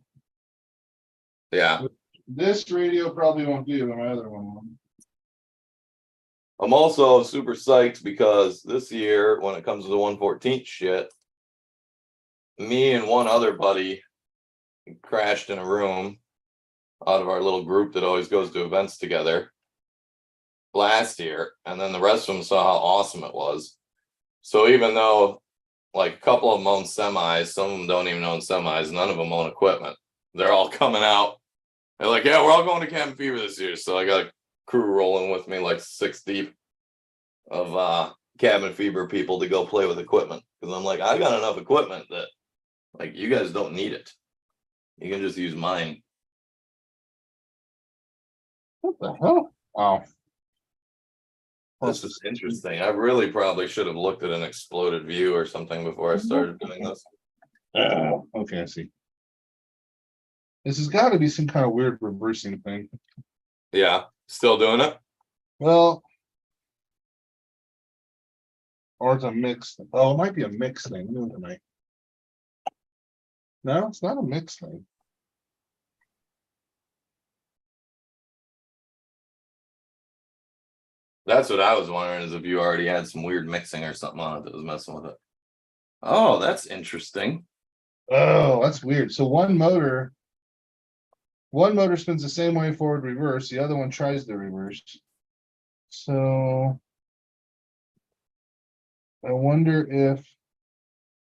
Yeah. This radio probably won't do, but my other one will. I'm also super psyched because this year, when it comes to the 114th shit, me and one other buddy crashed in a room out of our little group that always goes to events together last year. And then the rest of them saw how awesome it was. So even though like a couple of them own semis, some of them don't even own semis, none of them own equipment. They're all coming out. They're like, yeah, we're all going to Cabin Fever this year. So I got a crew rolling with me, like 6 deep of Cabin Fever people to go play with equipment. Because I'm like, I got enough equipment that like you guys don't need it. You can just use mine. What the hell? Oh. This is interesting. I really probably should have looked at an exploded view or something before I started doing this. Okay, I see. This has got to be some kind of weird reversing thing. Yeah, still doing it? Well, or it's a mix. Oh, it might be a mix thing. Let me look at my- No, it's not a mix thing. That's what I was wondering, is if you already had some weird mixing or something on it that was messing with it. Oh, that's interesting. Oh, that's weird. So one motor spins the same way forward reverse. The other one tries the reverse. So I wonder if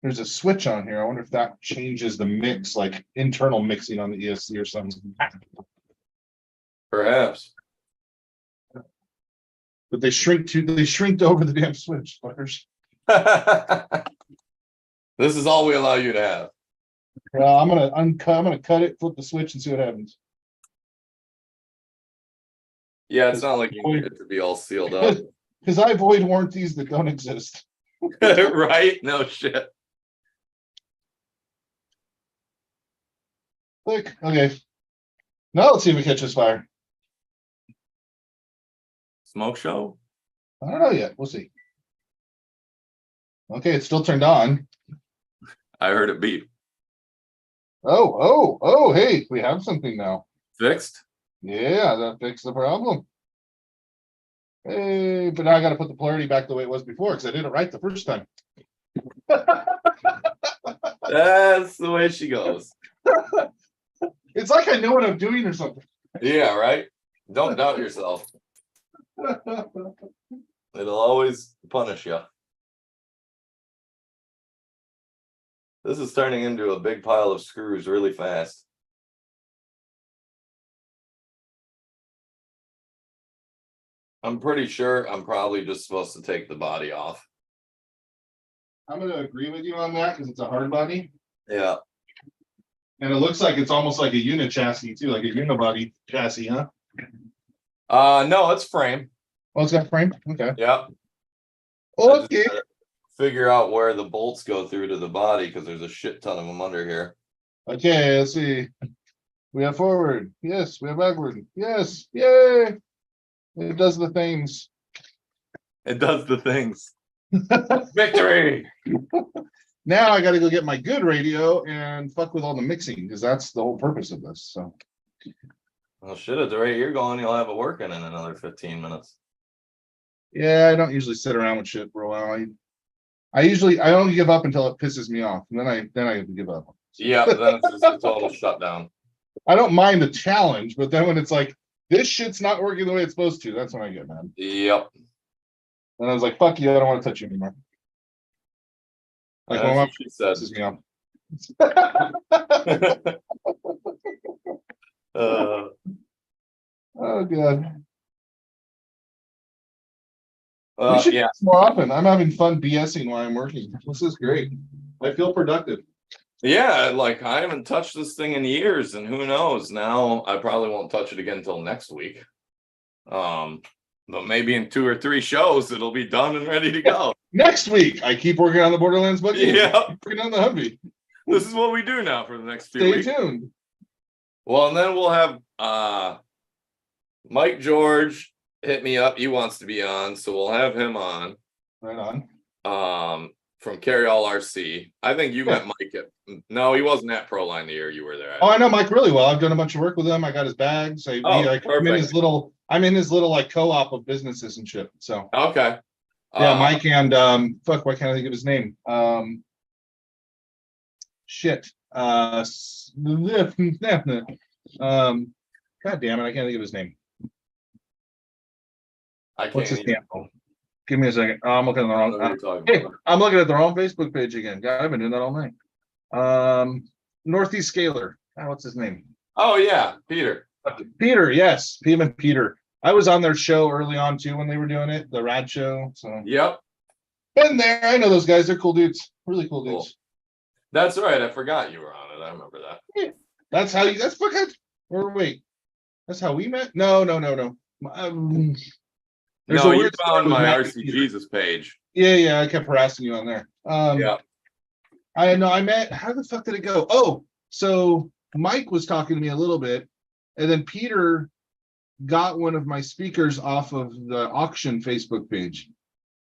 there's a switch on here. I wonder if that changes the mix, like internal mixing on the ESC or something. Perhaps. But they shrinked over the damn switch, fuckers. This is all we allow you to have. I'm gonna cut it, flip the switch, and see what happens. Yeah, it's not like you need it to be all sealed up. Because I avoid warranties that don't exist. Right? No shit. Click. Okay. Now let's see if it catches fire. Smoke show? I don't know yet. We'll see. Okay, it's still turned on. I heard it beep. Oh, hey, we have something now. Fixed? Yeah, that fixed the problem. Hey, but now I gotta put the polarity back the way it was before because I did it right the first time. That's the way she goes. It's like I know what I'm doing or something. Yeah, right? Don't doubt yourself. It'll always punish you. This is turning into a big pile of screws really fast. I'm pretty sure I'm probably just supposed to take the body off. I'm gonna agree with you on that because it's a hard body. Yeah. And it looks like it's almost like a unit chassis too, like a unibody chassis, huh? No, it's frame. Oh, it's got frame? Okay. Yeah. Okay. Figure out where the bolts go through to the body because there's a shit ton of them under here. Okay, let's see. We have forward. Yes, we have backward. Yes. Yay. It does the things. It does the things. Victory. Now I gotta go get my good radio and fuck with all the mixing because that's the whole purpose of this. So Well, shit, at the rate you're going, you'll have it working in another 15 minutes. yeah, I don't usually sit around with shit for a while. I only give up until it pisses me off, and then I give up. Yeah, then it's just a total shutdown. I don't mind the challenge, but then when it's like this shit's not working the way it's supposed to, that's when I get mad. Yep. And I was like, "Fuck you! I don't want to touch you anymore." Like That's when my what she said. pisses me off. Oh god. We should do Yeah. this more often. I'm having fun BSing while I'm working. This is great. I feel productive. Yeah, like I haven't touched this thing in years, and who knows? Now I probably won't touch it again until next week. But maybe in 2 or 3 shows it'll be done and ready to go. Next week, I keep working on the Borderlands buggy. Yeah. Working on the Humvee. This is what we do now for the next few Stay weeks. tuned. Well, and then we'll have Mike George hit me up. He wants to be on, so we'll have him on. Right on. From Carry All RC. I think you met Mike no, he wasn't at Proline the year you were there. Oh, I know Mike really well. I've done a bunch of work with him. I got his bags. I'm in his little like co-op of businesses and shit. So okay. yeah, Mike and fuck, why can't I think of his name? Shit. God damn it, I can't think of his name. What's his name? Give me a second. Oh, I'm looking at the wrong. Hey, I'm looking at the wrong Facebook page again. God, I've been doing that all night. Northeast Scalar. God, what's his name? Oh yeah, Peter. Peter, yes, Peter. I was on their show early on too when they were doing it, the Rad Show. So yep. Been there. I know those guys. They're cool dudes. Really cool dudes. Cool. That's right. I forgot you were on it. I remember that. Yeah. That's how you. That's fucking. Or wait, that's how we met. No. No, you found my RCJesus page. Yeah. I kept harassing you on there. Yeah. I know. I met. How the fuck did it go? Oh, so Mike was talking to me a little bit, and then Peter got one of my speakers off of the auction Facebook page.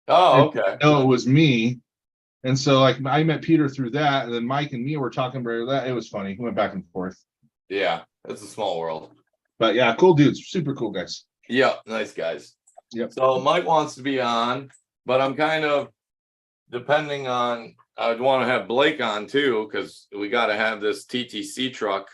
Oh, okay. No, it was me. And so like I met Peter through that, and then Mike and me were talking about that. It was funny. We went back and forth. Yeah, it's a small world. But yeah, cool dudes, super cool guys. Yeah, nice guys. Yep. So Mike wants to be on, but I'm kind of depending on. I'd want to have Blake on too, because we got to have this TTC truck.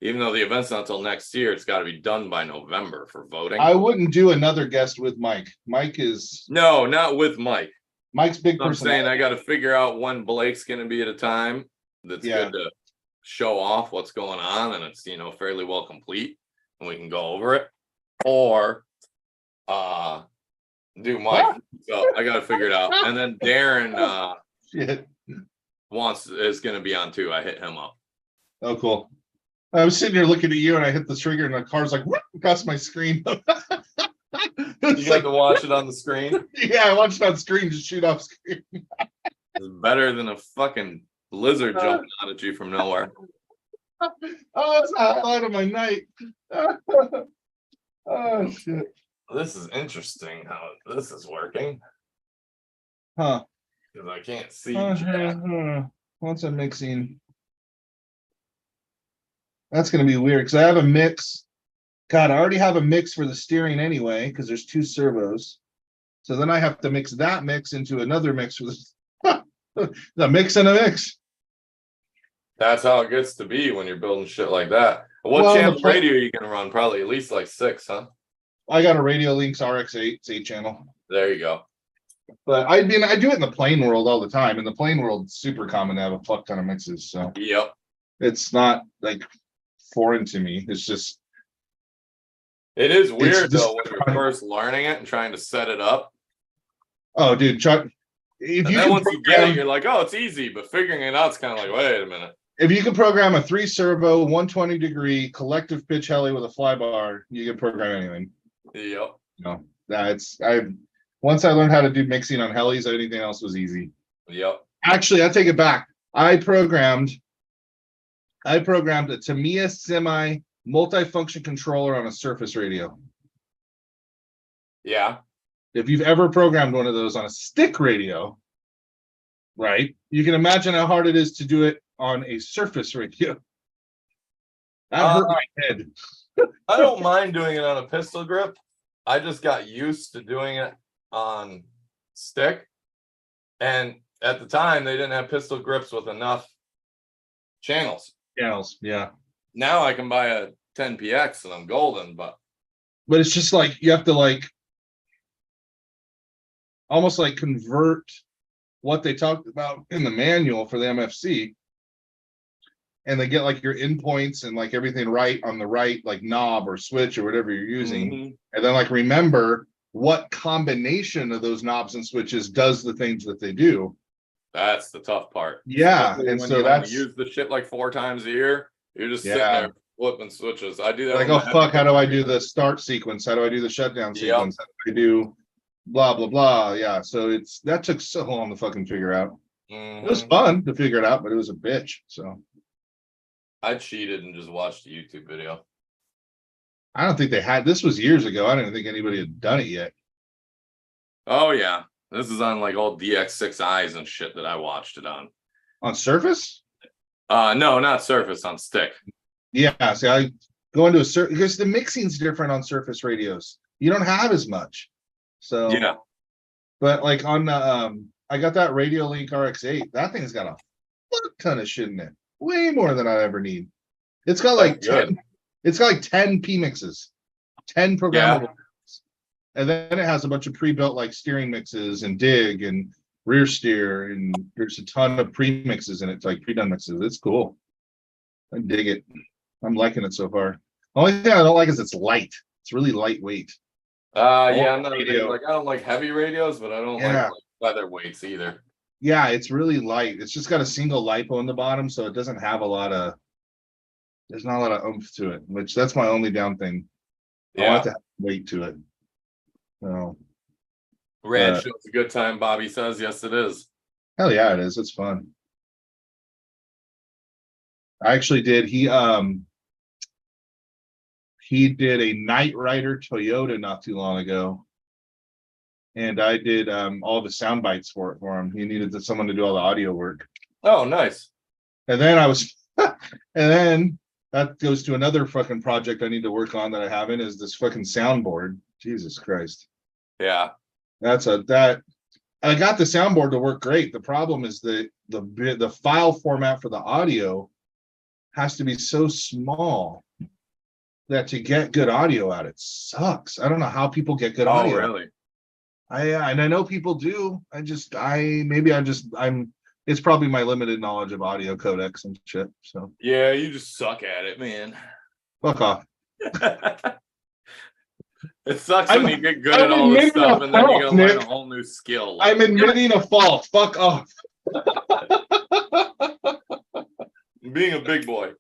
Even though the event's not till next year, it's got to be done by November for voting. I wouldn't do another guest with Mike. Mike is No, not with Mike. Mike's big I'm person. saying I got to figure out when Blake's going to be at a time that's good to show off what's going on, and it's fairly well complete, and we can go over it, or do Mike. So I got to figure it out, and then Darren Shit. is going to be on too. I hit him up. Oh, cool. I was sitting here looking at you, and I hit the trigger, and the car's like whoop, across my screen. You got to watch it on the screen. Yeah, I watched it on screen, just shoot off screen. It's better than a fucking lizard jumping out at you from nowhere. Oh, it's the highlight of my night. Oh shit. This is interesting how this is working. Huh. Because I can't see. Once I'm mixing. That's gonna be weird because I have a mix. God, I already have a mix for the steering anyway, because there's 2 servos. So then I have to mix that mix into another mix for the mix and a mix. That's how it gets to be when you're building shit like that. What Well, channel radio are you gonna run? Probably at least like 6, huh? I got a Radio Links RX8, it's 8 channel. There you go. But I do it in the plane world all the time. In the plane world, it's super common to have a fuck ton of mixes. So Yep. it's not like foreign to me. It's just It is weird just though when you're first learning it and trying to set it up. oh, dude, Chuck. If And you then can once you get it, program, you're like, oh, it's easy. But figuring it out's kind of like, wait a minute. if you can program a 3 servo, 120 degree collective pitch heli with a flybar, you can program anything. Yep. No, that's once I learned how to do mixing on helis, anything else was easy. Yep. Actually, I take it back. I programmed a Tamiya Semi multifunction controller on a Surface radio. Yeah. If you've ever programmed one of those on a stick radio, right, you can imagine how hard it is to do it on a Surface radio. That hurt my head. I don't mind doing it on a pistol grip. I just got used to doing it on stick. And at the time, they didn't have pistol grips with enough channels. Channels, yeah. Now I can buy a 10PX and I'm golden, but it's just like you have to like almost like convert what they talked about in the manual for the MFC, and they get like your endpoints and like everything right on the right like knob or switch or whatever you're using, and then like remember what combination of those knobs and switches does the things that they do. That's the tough part. Yeah, especially and when so you that's use the shit like 4 times a year. You're just sitting there flipping switches. I do that. like, oh fuck, how do I do the start sequence? How do I do the shutdown sequence? How do I do blah blah blah? Yeah, so that took so long to fucking figure out. It was fun to figure it out, but it was a bitch. So I cheated and just watched a YouTube video. I don't think they had, this was years ago. I didn't think anybody had done it yet. Oh yeah, this is on like all DX6Is and shit that I watched it on. On Surface? No, not Surface, on stick. Yeah, see, I go into a Surface because the mixing's different on Surface radios. You don't have as much. So yeah, but like on I got that Radio Link RX8. That thing's got a fuck ton of shit in it. Way more than I ever need. It's got like 10. It's got like 10 P mixes, 10 programmable. And then it has a bunch of pre-built like steering mixes and dig and rear steer, and there's a ton of pre-mixes in it, like pre-done mixes. It's cool. I dig it. I'm liking it so far. The only thing I don't like is it's light. It's really lightweight. Yeah, I'm not a big, like I don't like heavy radios, but I don't like feather weights either. Yeah, it's really light. It's just got a single lipo in the bottom, so it doesn't have a lot of, there's not a lot of oomph to it, which that's my only down thing. I want it to have weight to it. So Rad show's a good time, Bobby says. Yes, it is. Hell yeah, it is. It's fun. I actually did. He he did a Knight Rider Toyota not too long ago. And I did all the sound bites for him. He needed someone to do all the audio work. Oh, nice. And then and then that goes to another fucking project I need to work on that I haven't, is this fucking soundboard. Jesus Christ. Yeah. I got the soundboard to work great. The problem is the file format for the audio has to be so small that to get good audio out, it sucks. I don't know how people get good audio. Oh, really? I know people do. It's probably my limited knowledge of audio codecs and shit. So Yeah, you just suck at it, man. fuck off. It sucks when you get good at all this stuff and then you gotta learn a whole new skill. I'm admitting a fault. Fuck off. Being a big boy.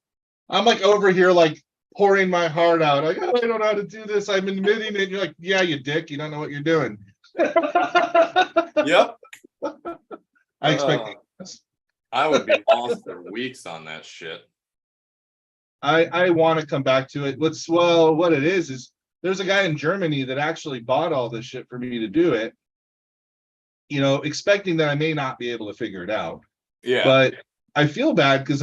I'm like over here like pouring my heart out. Like, oh, I don't know how to do this. I'm admitting it. You're like, yeah, you dick. You don't know what you're doing. Yep. I expect I would be lost for weeks on that shit. I want to come back to it. What it is there's a guy in Germany that actually bought all this shit for me to do it, expecting that I may not be able to figure it out. Yeah. But I feel bad because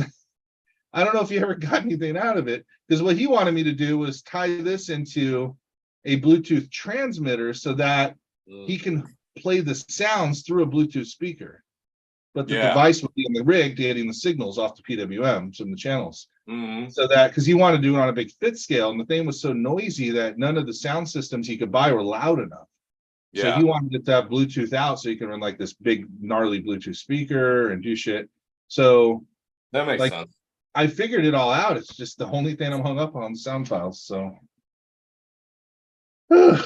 I don't know if you ever got anything out of it, because what he wanted me to do was tie this into a Bluetooth transmitter so that he can play the sounds through a Bluetooth speaker. But the device would be in the rig getting the signals off the PWMs from the channels. Mm-hmm. So that, because he wanted to do it on a big fit scale, and the thing was so noisy that none of the sound systems he could buy were loud enough. Yeah. So he wanted it to have Bluetooth out so you can run like this big gnarly Bluetooth speaker and do shit. So that makes sense. I figured it all out. It's just the only thing I'm hung up on, sound files. So in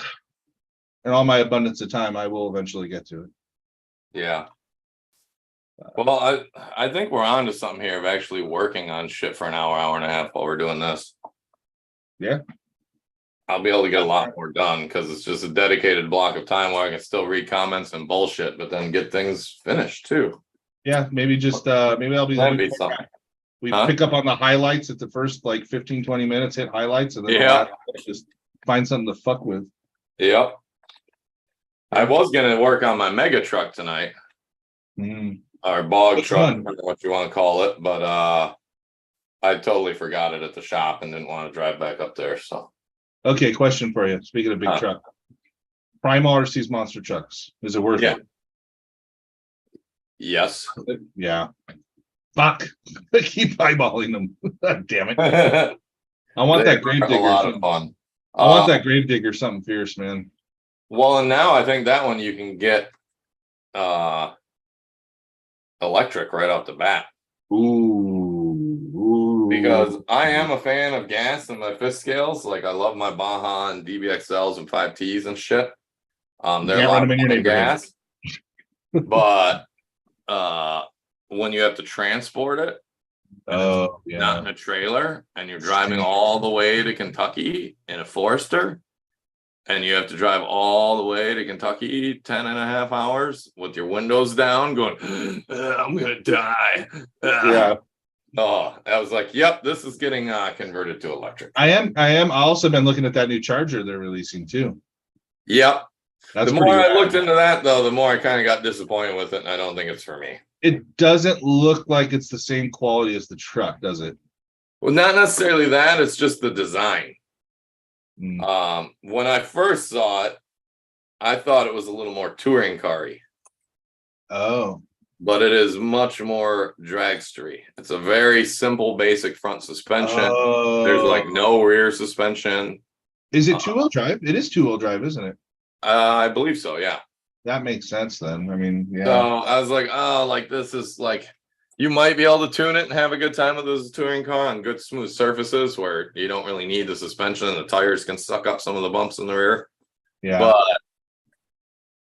all my abundance of time, I will eventually get to it. Yeah. Well, I think we're on to something here of actually working on shit for an hour and a half while we're doing this. Yeah. I'll be able to get a lot more done because it's just a dedicated block of time where I can still read comments and bullshit, but then get things finished too. Yeah, maybe just maybe I'll be something. We pick up on the highlights at the first like 15-20 minutes, hit highlights, and then just find something to fuck with. Yep. I was gonna work on my mega truck tonight. Or bog truck, what you want to call it, but I totally forgot it at the shop and didn't want to drive back up there. So okay, question for you. Speaking of big truck, Primal RC's monster trucks, is it worth it? Yes. Yeah. Fuck. I keep eyeballing them. God damn it. I want that grave digger. A lot of fun. I want that grave digger something fierce, man. Well, and now I think that one you can get electric right off the bat. Ooh. Because I am a fan of gas in my fifth scales. Like I love my Baja and DBXLs and 5Ts and shit. They're a lot of gas. But when you have to transport it, not in a trailer, and you're driving all the way to Kentucky in a Forester, and you have to drive all the way to Kentucky 10.5 hours with your windows down going, I'm gonna die. Oh, I was like, yep, this is getting converted to electric. I am. I also been looking at that new charger they're releasing too. Yep. The more I looked into that, though, the more I kind of got disappointed with it, and I don't think it's for me. It doesn't look like it's the same quality as the truck, does it? Well, not necessarily that. It's just the design. When I first saw it, I thought it was a little more touring car-y. Oh. But it is much more dragstery. It's a very simple, basic front suspension. There's like no rear suspension. Is it two-wheel drive? It is two-wheel drive, isn't it? I believe so, yeah. That makes sense then. I mean, yeah. So I was like, oh, like this is like, you might be able to tune it and have a good time with this touring car on good smooth surfaces where you don't really need the suspension and the tires can suck up some of the bumps in the rear. Yeah. But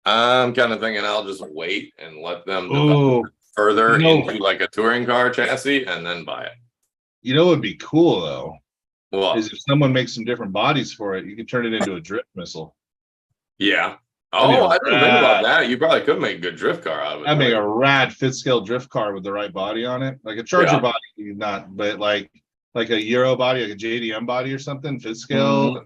I'm kind of thinking I'll just wait and let them develop further into like a touring car chassis and then buy it. You know what would be cool though? What? Is if someone makes some different bodies for it, you can turn it into a drift missile. Yeah. Oh, I didn't think about that. You probably could make a good drift car out of it. I'd make a rad fifth scale drift car with the right body on it. Like a Charger body, not, but like like a Euro body, like a JDM body or something, fifth scale.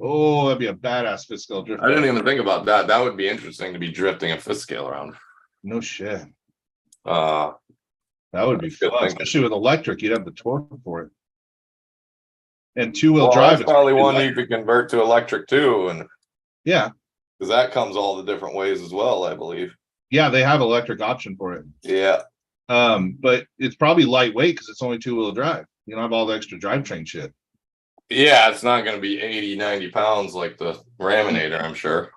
Oh, that'd be a badass fifth scale drift. I didn't even think about that. That would be interesting to be drifting a fifth scale around. No shit. Uh, That would be Good fun, thinking. especially with electric. You'd have the torque for it. And two-wheel well, drive. that's probably one you could convert to electric too, and Yeah. because that comes all the different ways as well, I believe. Yeah, they have electric option for it. Yeah. But it's probably lightweight because it's only two-wheel drive. You don't have all the extra drivetrain shit. Yeah, it's not going to be 80, 90 pounds like the Raminator, I'm sure.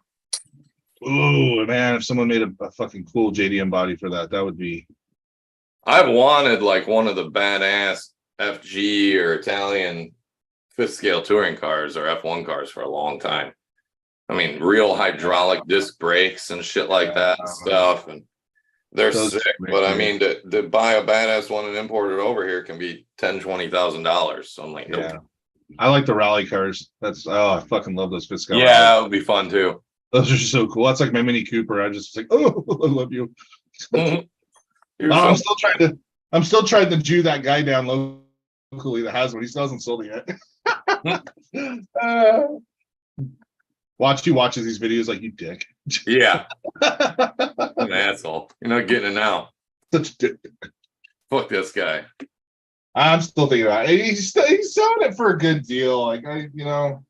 Oh man, if someone made a fucking cool JDM body for that, that would be. I've wanted like one of the badass FG or Italian fifth scale touring cars or F1 cars for a long time. I mean, real hydraulic disc brakes and shit like that and stuff. And they're Those sick. great But I cars. mean, to buy a badass one and import it over here can be $10,000-$20,000. So I'm like, nope. Yeah. I like the rally cars. I fucking love those fifth scale. Yeah, it would be fun too. Those are so cool. That's like my Mini Cooper. I just like, oh, I love you. You're I'm so- still trying to Jew that guy down locally that has one. He still hasn't sold it yet. He watches these videos like, you dick. Yeah, an asshole. You're not getting it now. Such a dick. Fuck this guy. I'm still thinking about it. He's selling it for a good deal. Like you know.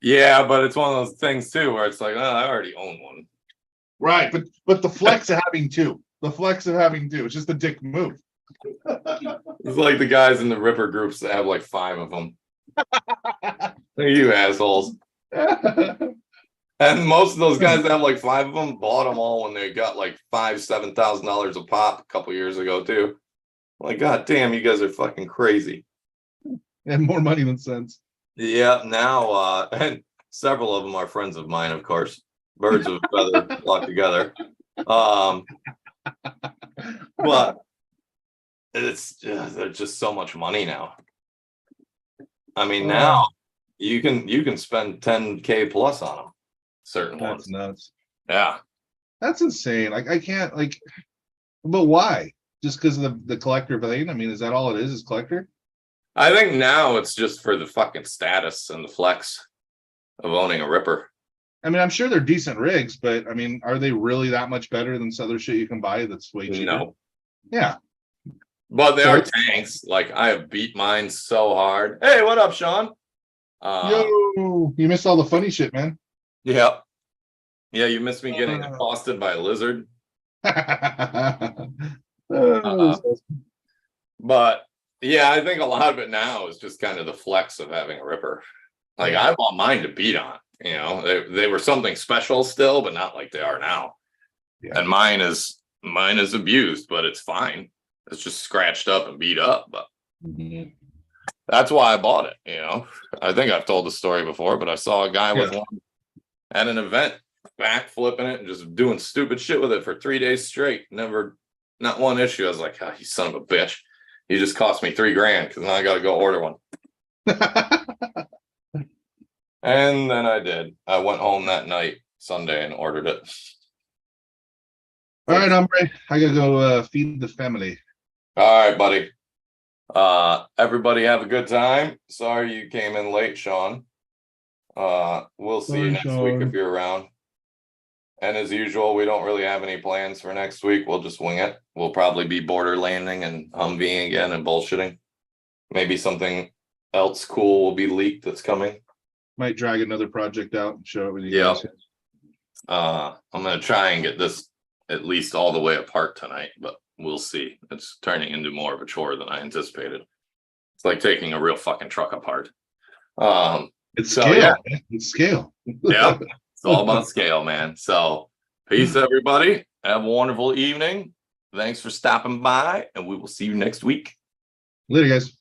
Yeah, but it's one of those things too where it's like, oh, I already own one. Right, but the flex of having two. It's just a dick move. It's like the guys in the Ripper groups that have like 5 of them. You assholes. And most of those guys that have like 5 of them bought them all when they got like $5,000-$7,000 a pop a couple years ago too. Like, god damn, you guys are fucking crazy. And more money than sense. Yeah, now and several of them are friends of mine, of course. Birds of a feather flock together. But there's just so much money now. I mean, now you can spend $10K plus on them. Certain That's ones. nuts. Yeah. That's insane. Like I can't but why? Just because of the collector thing? I mean, is that all it is collector? I think now it's just for the fucking status and the flex of owning a Ripper. I mean, I'm sure they're decent rigs, but I mean, are they really that much better than some other shit you can buy that's way cheaper? No. Yeah. But they are tanks. Like, I have beat mine so hard. Hey, what up, Sean? Yo, you missed all the funny shit, man. Yeah. Yeah, you missed me getting accosted by a lizard. But yeah, I think a lot of it now is just kind of the flex of having a Ripper. Like, I want mine to beat on. You know, they were something special still, but not like they are now. Yeah. And mine is abused, but it's fine. It's just scratched up and beat up. But that's why I bought it. You know, I think I've told the story before, but I saw a guy with one at an event, back flipping it and just doing stupid shit with it for 3 days straight. Not one issue. I was like, oh, you son of a bitch. He just cost me $3,000 because now I got to go order one. And then I did. I went home that night, Sunday, and ordered it. All right, hombre. I gotta go feed the family. All right, buddy. Everybody have a good time. Sorry you came in late, Sean. We'll see you next week if you're around. And as usual, we don't really have any plans for next week. We'll just wing it. We'll probably be Borderlanding and Humveeing again and bullshitting. Maybe something else cool will be leaked that's coming. Might drag another project out and show it with you guys. I'm gonna try and get this at least all the way apart tonight, but we'll see. It's turning into more of a chore than I anticipated. It's like taking a real fucking truck apart. It's So, scale. yeah. Man. It's scale. Yeah, it's all about scale, man. So peace, everybody. Have a wonderful evening. Thanks for stopping by, and we will see you next week. Later, guys.